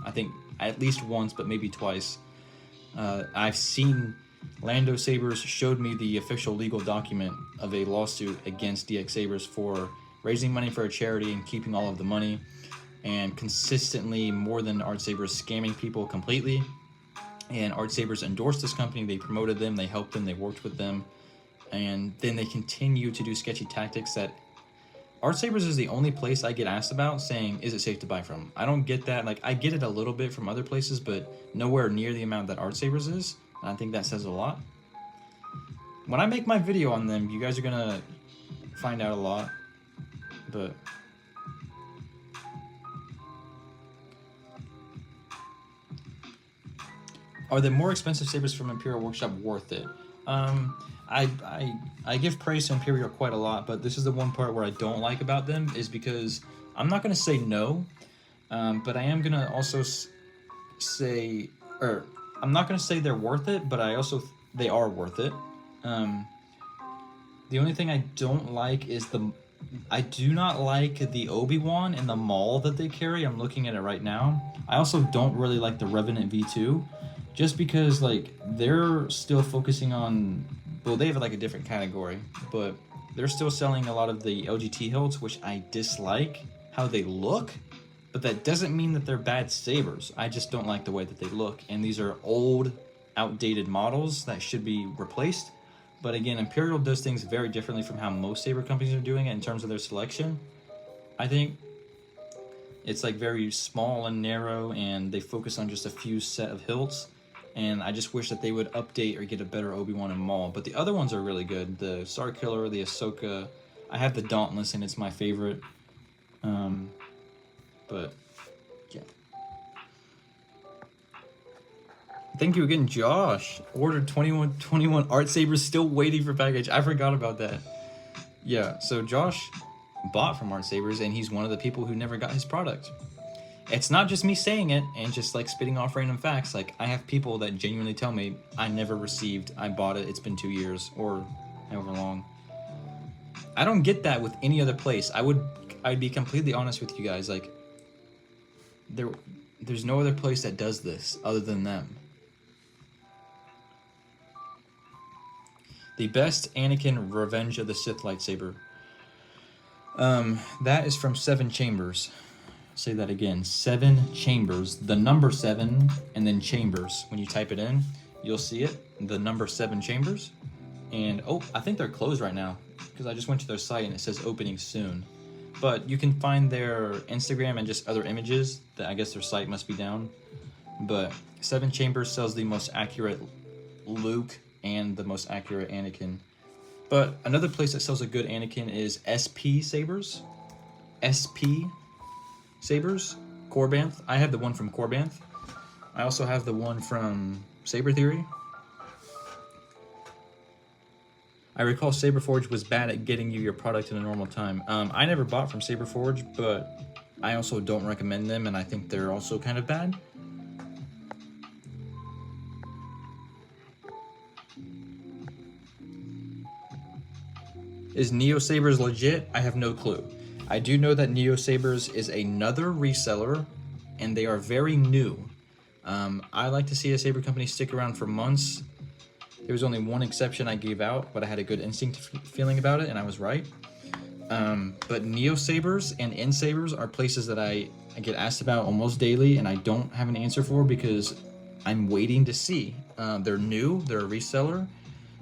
I think at least once, but maybe twice. I've seen Lando Sabers showed me the official legal document of a lawsuit against DX Sabers for raising money for a charity and keeping all of the money, and consistently more than Art Sabers scamming people completely. and Art Sabers endorsed this company. They promoted them, they helped them, they worked with them, and then they continue to do sketchy tactics that Art Sabers is the only place I get asked about saying, is it safe to buy from? I don't get that. Like, I get it a little bit from other places, but nowhere near the amount that Art Sabers is. And I think that says a lot. When I make my video on them, you guys are gonna find out a lot. But are the more expensive sabers from Imperial Workshop worth it? I give praise to Imperial quite a lot, but this is the one part where I don't like about them, is because I'm not going to say no, but I am going to also say, or I'm not going to say they're worth it, but they are worth it. The only thing I don't like is I do not like the Obi-Wan and the Maul that they carry. I'm looking at it right now. I also don't really like the Revenant V2, just because like they're still focusing on, well, they have like a different category, but they're still selling a lot of the LGT hilts, which I dislike how they look, but that doesn't mean that they're bad sabers. I just don't like the way that they look, and these are old, outdated models that should be replaced. But again, Imperial does things very differently from how most saber companies are doing it in terms of their selection. I think it's like very small and narrow, and they focus on just a few set of hilts. And I just wish that they would update or get a better Obi-Wan and Maul. But the other ones are really good. The Starkiller, the Ahsoka. I have the Dauntless, and it's my favorite. But yeah. Thank you again, Josh. Ordered 21 Art Sabers, still waiting for package. I forgot about that. Yeah, so Josh bought from Art Sabers, and he's one of the people who never got his product. It's not just me saying it and just like spitting off random facts. Like, I have people that genuinely tell me, I never received, I bought it, it's been 2 years or however long. I don't get that with any other place. I'd be completely honest with you guys. Like, there's no other place that does this other than them. The best Anakin Revenge of the Sith lightsaber. That is from 7 Chambers. Say that again, 7 Chambers, the number 7 and then Chambers. When you type it in, you'll see it, the number 7 Chambers. And oh, I think they're closed right now because I just went to their site and it says opening soon. But you can find their Instagram and just other images. That I guess their site must be down. But 7 Chambers sells the most accurate Luke and the most accurate Anakin. But another place that sells a good Anakin is SP Sabers. SP Sabers, Corbanth. I have the one from Corbanth. I also have the one from Saber Theory. I recall Saberforge was bad at getting you your product in a normal time. I never bought from Saberforge, but I also don't recommend them, and I think they're also kind of bad. Is Neo Sabers legit? I have no clue. I do know that Neo Sabers is another reseller, and they are very new. I like to see a saber company stick around for months. There was only one exception I gave out, but I had a good instinct feeling about it, and I was right. But Neo Sabers and N Sabers are places that I get asked about almost daily, and I don't have an answer for because I'm waiting to see. They're new, they're a reseller.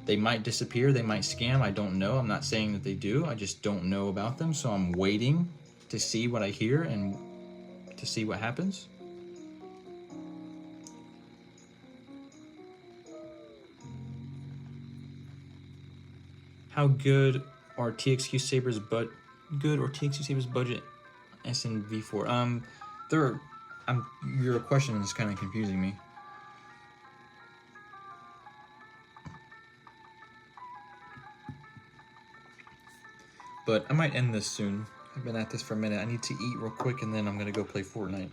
They might disappear, they might scam, I don't know. I'm not saying that they do, I just don't know about them. So I'm waiting to see what I hear and to see what happens. How good are TXQ Sabers TXQ Sabers budget SNV4? Your question is kind of confusing me. But I might end this soon. I've been at this for a minute. I need to eat real quick and then I'm gonna go play Fortnite.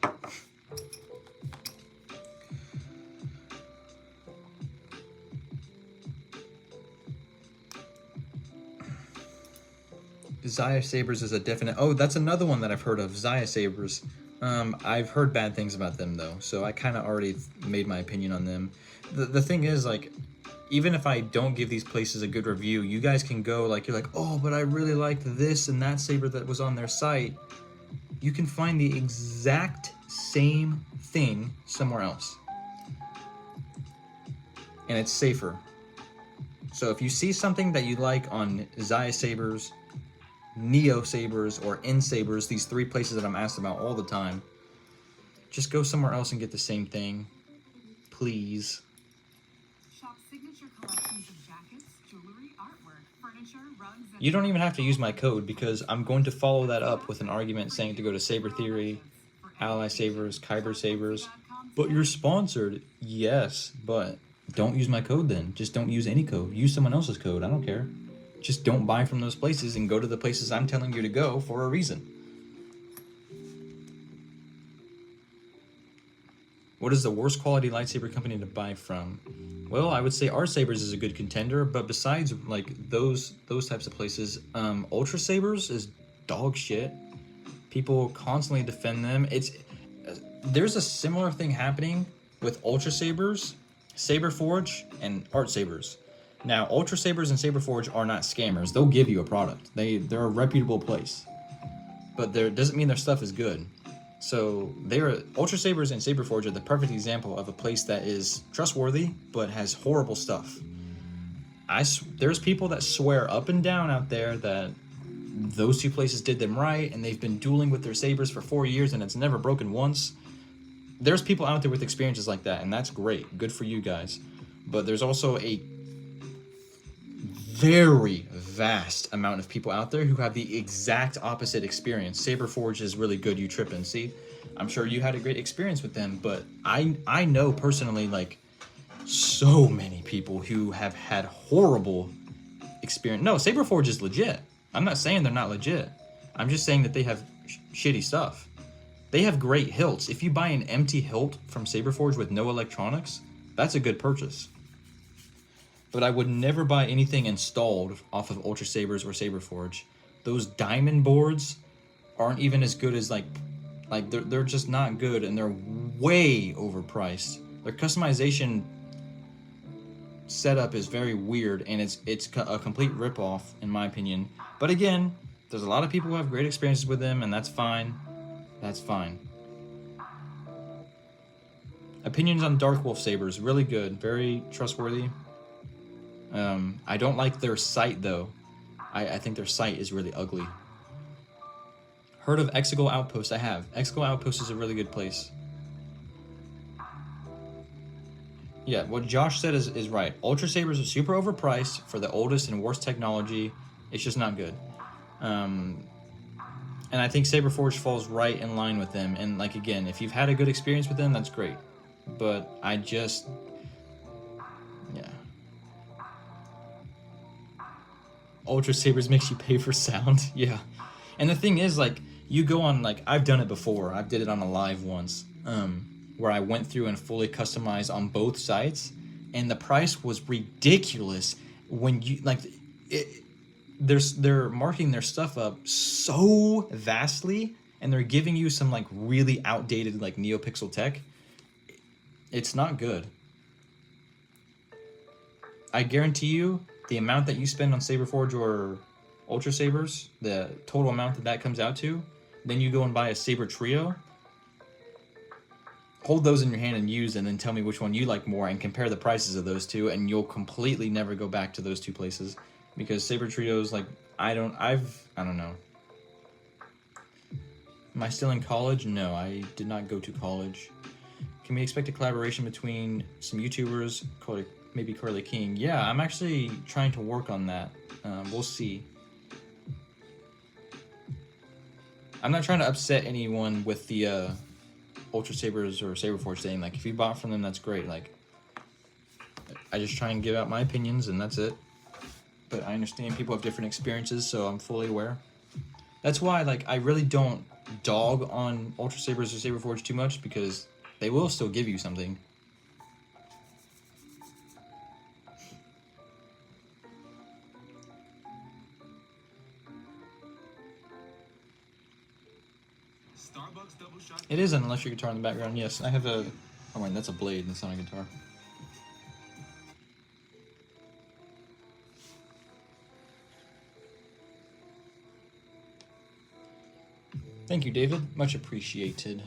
Zaya Sabers is a definite... Oh, that's another one that I've heard of, Zaya Sabers. I've heard bad things about them though, so I kind of already made my opinion on them. The thing is, like, even if I don't give these places a good review, you guys can go, like, you're like, oh, but I really liked this and that saber that was on their site. You can find the exact same thing somewhere else. and it's safer. So if you see something that you like on Xia Sabers, Neo Sabers, or N Sabers, these 3 places that I'm asked about all the time, just go somewhere else and get the same thing, please. Shop signature collections of jackets, jewelry, artwork, furniture, rugs, and You don't even have to use my code because I'm going to follow that up with an argument saying to go to Saber Theory, Ally Sabers, Kyber Sabers. But you're sponsored. Yes, but don't use my code then. Just don't use any code. Use someone else's code. I don't care. Just don't buy from those places and go to the places I'm telling you to go for a reason. What is the worst quality lightsaber company to buy from? Well, I would say our Sabers is a good contender, but besides like those types of places, Ultra Sabers is dog shit. People constantly defend them. There's a similar thing happening with Ultra Sabers, Saber Forge, and Art Sabers. Now, Ultra Sabers and Saber Forge are not scammers. They'll give you a product. They're a reputable place, but there doesn't mean their stuff is good. So Ultra Sabers and Saber Forge are the perfect example of a place that is trustworthy but has horrible stuff. There's people that swear up and down out there that those 2 places did them right, and they've been dueling with their sabers for 4 years and it's never broken once. There's people out there with experiences like that, and that's great. Good for you guys. But there's also a very vast amount of people out there who have the exact opposite experience. Saber Forge is really good, you trippin'. See, I'm sure you had a great experience with them, but I know personally like so many people who have had horrible experience. No, Saber Forge is legit. I'm not saying they're not legit. I'm just saying that they have shitty stuff. They have great hilts. If you buy an empty hilt from Saber Forge with no electronics, that's a good purchase. But I would never buy anything installed off of Ultra Sabers or Saber Forge. Those diamond boards aren't even as good as like they're just not good, and they're way overpriced. Their customization setup is very weird, and it's a complete ripoff in my opinion. But again, there's a lot of people who have great experiences with them, and that's fine. That's fine. Opinions on Dark Wolf Sabers, really good, very trustworthy. I don't like their site though. I think their site is really ugly. Heard of Exegol Outpost? I have. Exegol Outpost is a really good place. Yeah, what Josh said is right. Ultra Sabers are super overpriced for the oldest and worst technology. It's just not good. And I think Saber Forge falls right in line with them. And like again, if you've had a good experience with them, that's great. But yeah. Ultra Sabers makes you pay for sound. Yeah. And the thing is, like, you go on, like, I've done it before. I did it on a live once, where I went through and fully customized on both sites, and the price was ridiculous. When you, like, they're marking their stuff up so vastly, and they're giving you some, like, really outdated, like, NeoPixel tech. It's not good. I guarantee you, the amount that you spend on Saber Forge or Ultra Sabers, the total amount that comes out to, then you go and buy a Saber Trio, hold those in your hand and use, and then tell me which one you like more and compare the prices of those two, and you'll completely never go back to those 2 places, because Saber Trios, like, I don't know. Am I still in college? No, I did not go to college. Can we expect a collaboration between some YouTubers, maybe Curly King? Yeah, I'm actually trying to work on that. We'll see. I'm not trying to upset anyone with the Ultra Sabers or Saber Forge thing. Like, if you bought from them, that's great. Like, I just try and give out my opinions, and that's it. But I understand people have different experiences, so I'm fully aware. That's why, like, I really don't dog on Ultra Sabers or Saber Forge too much, because they will still give you something. It is an electric guitar in the background, yes. I have a... Oh, wait, that's a blade, that's not a guitar. Thank you, David. Much appreciated.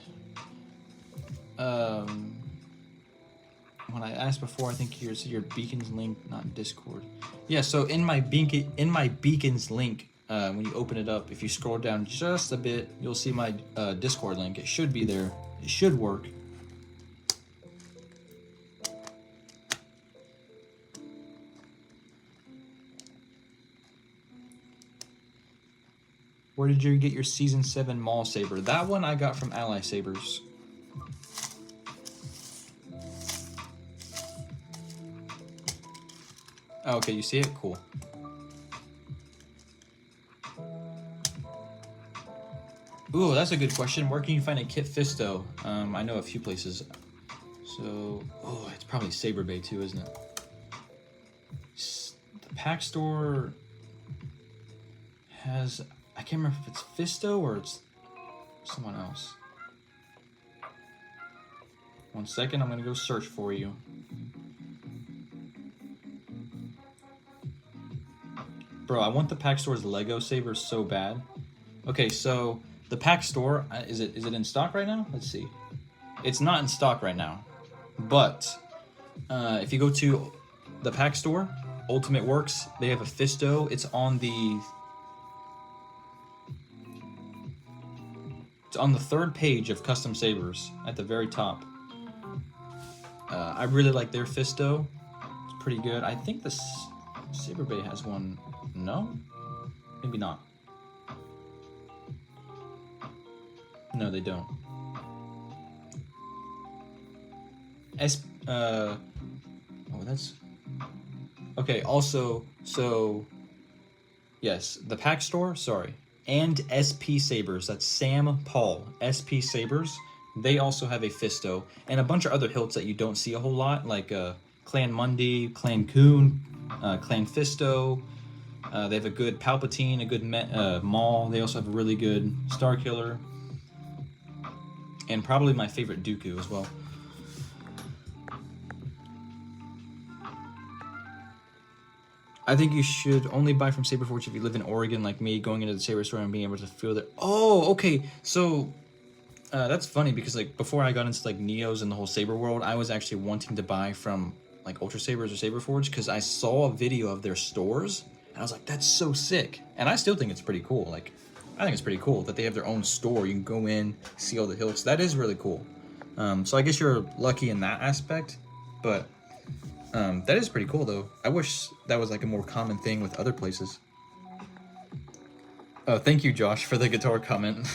when I asked before, I think your beacons link, not Discord. Yeah, so in my beacons link, when you open it up, if you scroll down just a bit, you'll see my Discord link. It should be there. It should work. Where did you get your Season 7 Mall Saber? That one I got from Ally Sabers. Oh, okay, you see it? Cool. Ooh, that's a good question. Where can you find a Kit Fisto? I know a few places. So, oh, it's probably Saber Bay too, isn't it? The pack store has... I can't remember if it's Fisto or it's someone else. 1 second, I'm gonna go search for you. Bro, I want the pack store's Lego Saber so bad. Okay, so the pack store, is it in stock right now? Let's see. It's not in stock right now, but if you go to the pack store, Ultimate Works, they have a Fisto. It's on the 3rd page of Custom Sabers at the very top. I really like their Fisto. It's pretty good. I think the Saber Bay has one. No? Maybe not. No, they don't. Oh, that's... Okay, also, so... Yes, the pack store, sorry. And SP Sabers, that's Sam Paul. SP Sabers, they also have a Fisto. And a bunch of other hilts that you don't see a whole lot, like Clan Mundi, Clan Coon, Clan Fisto. They have a good Palpatine, a good Maul. They also have a really good Star Killer. And probably my favorite Dooku as well. I think you should only buy from Saberforge if you live in Oregon like me, going into the Saber store and being able to feel that. Oh, okay. So that's funny because like before I got into like Neos and the whole Saber world, I was actually wanting to buy from like Ultra Sabers or Saberforge because I saw a video of their stores and I was like, that's so sick. And I still think it's pretty cool. Like, I think it's pretty cool that they have their own store. You can go in, see all the hilts. That is really cool. So I guess you're lucky in that aspect, but that is pretty cool though. I wish that was like a more common thing with other places. Oh, thank you, Josh, for the guitar comment.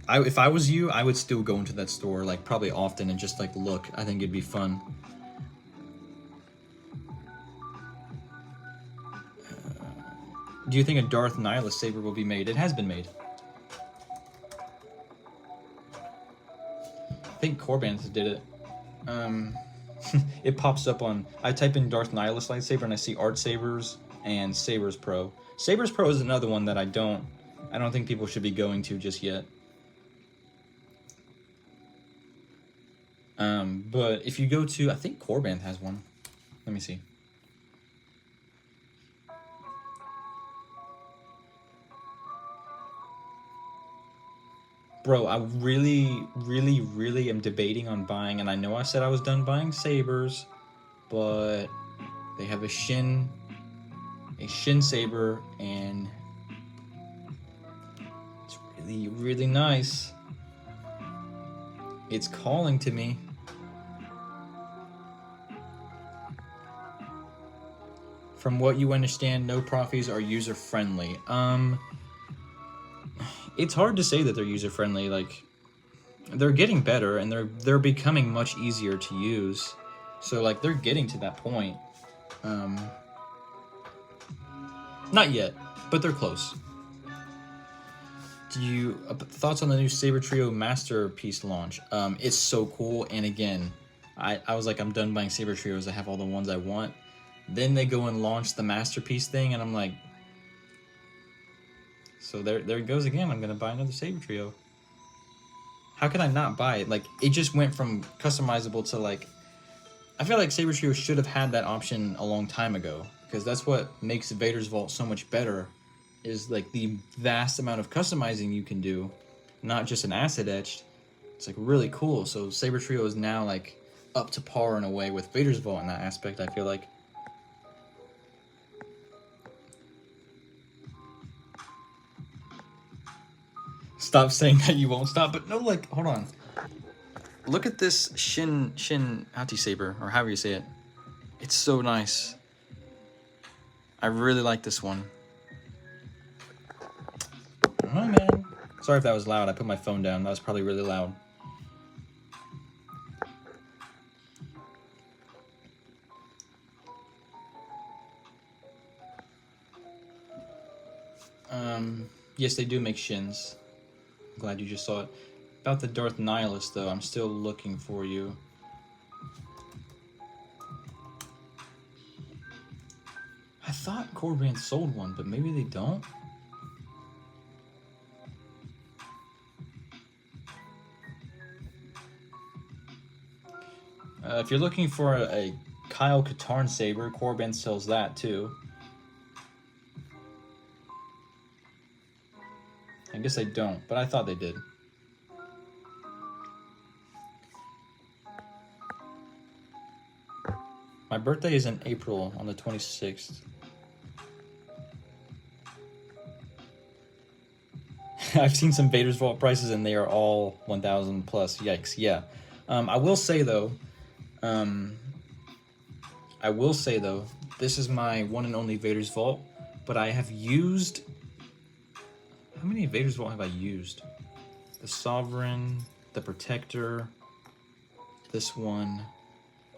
If I was you, I would still go into that store like probably often and just like look. I think it'd be fun. Do you think a Darth Nihilus Saber will be made? It has been made. I think Corbanth did it. It pops up on... I type in Darth Nihilus lightsaber and I see Art Sabers and Sabers Pro. Sabers Pro is another one that I don't think people should be going to just yet. But if you go to... I think Corbanth has one. Let me see. Bro, I really, really, really am debating on buying, and I know I said I was done buying Sabers, but they have a Shin Saber, and it's really, really nice. It's calling to me. From what you understand, no Proffies are user-friendly. It's hard to say that they're user-friendly. Like, they're getting better, and they're becoming much easier to use. So, like, they're getting to that point. Not yet, but they're close. Do you thoughts on the new Saber Trio Masterpiece launch? It's so cool, and again, I was like, I'm done buying Saber Trios. I have all the ones I want. Then they go and launch the Masterpiece thing, and I'm like, so there it goes again. I'm gonna buy another Saber Trio. How can I not buy it? Like, it just went from customizable to like, I feel like Saber Trio should have had that option a long time ago, because that's what makes Vader's Vault so much better, is like the vast amount of customizing you can do, not just an acid etched. It's like really cool. So Saber Trio is now like up to par in a way with Vader's Vault in that aspect, I feel like. Stop saying that you won't stop, but no, like, hold on. Look at this Shin Hati Saber, or however you say it. It's so nice. I really like this one. Oh man. Sorry if that was loud. I put my phone down. That was probably really loud. Yes, they do make shins. I'm glad you just saw it. About the Darth Nihilus, though, I'm still looking for you. I thought Corband sold one, but maybe they don't. If you're looking for a Kyle Katarn Saber, Corband sells that too. I guess they don't, but I thought they did. My birthday is in April on the 26th. I've seen some Vader's Vault prices and they are all 1,000 plus. Yikes, yeah. I will say though, this is my one and only Vader's Vault, but I have used... How many Vader's Vault have I used? The Sovereign, the Protector, this one.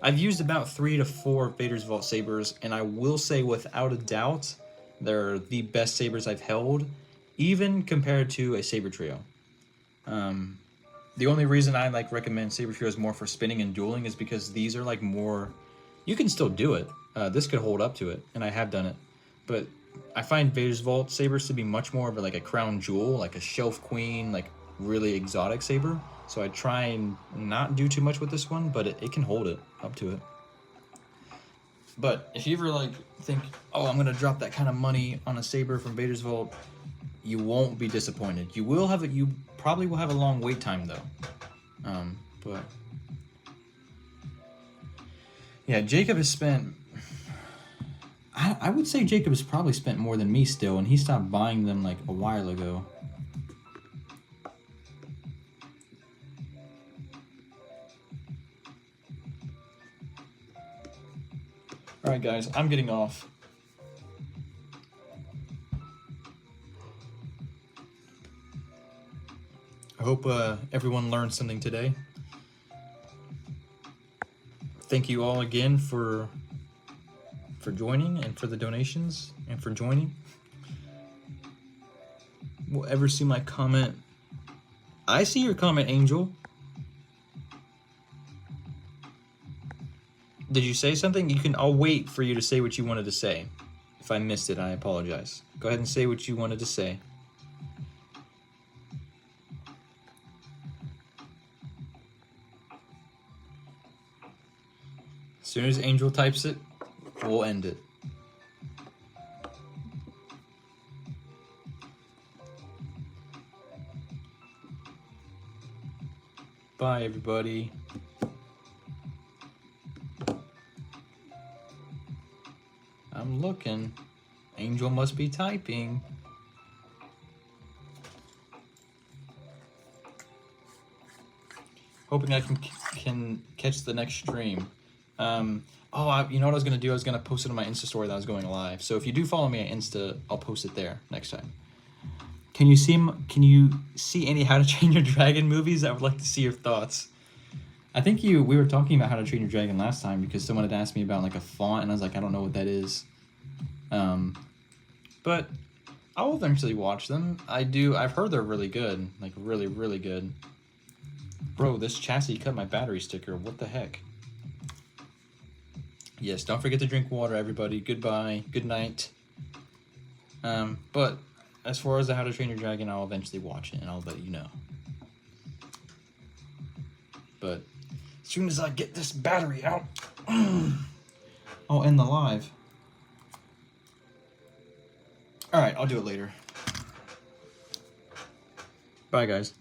I've used about 3 to 4 Vader's Vault Sabers, and I will say without a doubt, they're the best Sabers I've held, even compared to a Saber Trio. The only reason I like recommend Saber Trios more for spinning and dueling is because these are like more... You can still do it. This could hold up to it, and I have done it. But I find Vader's Vault Sabers to be much more of like a crown jewel, like a Shelf Queen, like really exotic Saber. So I try and not do too much with this one, but it can hold it up to it. But if you ever like think, oh, I'm gonna drop that kind of money on a Saber from Vader's Vault, you won't be disappointed. You will have it. You probably will have a long wait time though. But yeah, Jacob has spent. I would say Jacob has probably spent more than me still, and he stopped buying them like a while ago. Alright guys, I'm getting off. I hope everyone learned something today. Thank you all again for joining and for the donations and for joining. Will ever see my comment? I see your comment, Angel. Did you say something? I'll wait for you to say what you wanted to say. If I missed it, I apologize. Go ahead and say what you wanted to say. As soon as Angel types it, we'll end it. Bye, everybody. I'm looking. Angel must be typing. Hoping I can catch the next stream. You know what I was gonna do? I was gonna post it on my Insta story that I was going live. So if you do follow me on Insta, I'll post it there next time. Can you see any How to Train Your Dragon movies? I would like to see your thoughts. I think we were talking about How to Train Your Dragon last time because someone had asked me about like a font, and I was like, I don't know what that is. But I'll eventually watch them. I've heard they're really good, like really, really good. Bro, this chassis cut my battery sticker. What the heck? Yes, don't forget to drink water, everybody. Goodbye. Good night. But as far as the How to Train Your Dragon, I'll eventually watch it and I'll let you know. But as soon as I get this battery out, I'll end the live. Alright, I'll do it later. Bye, guys.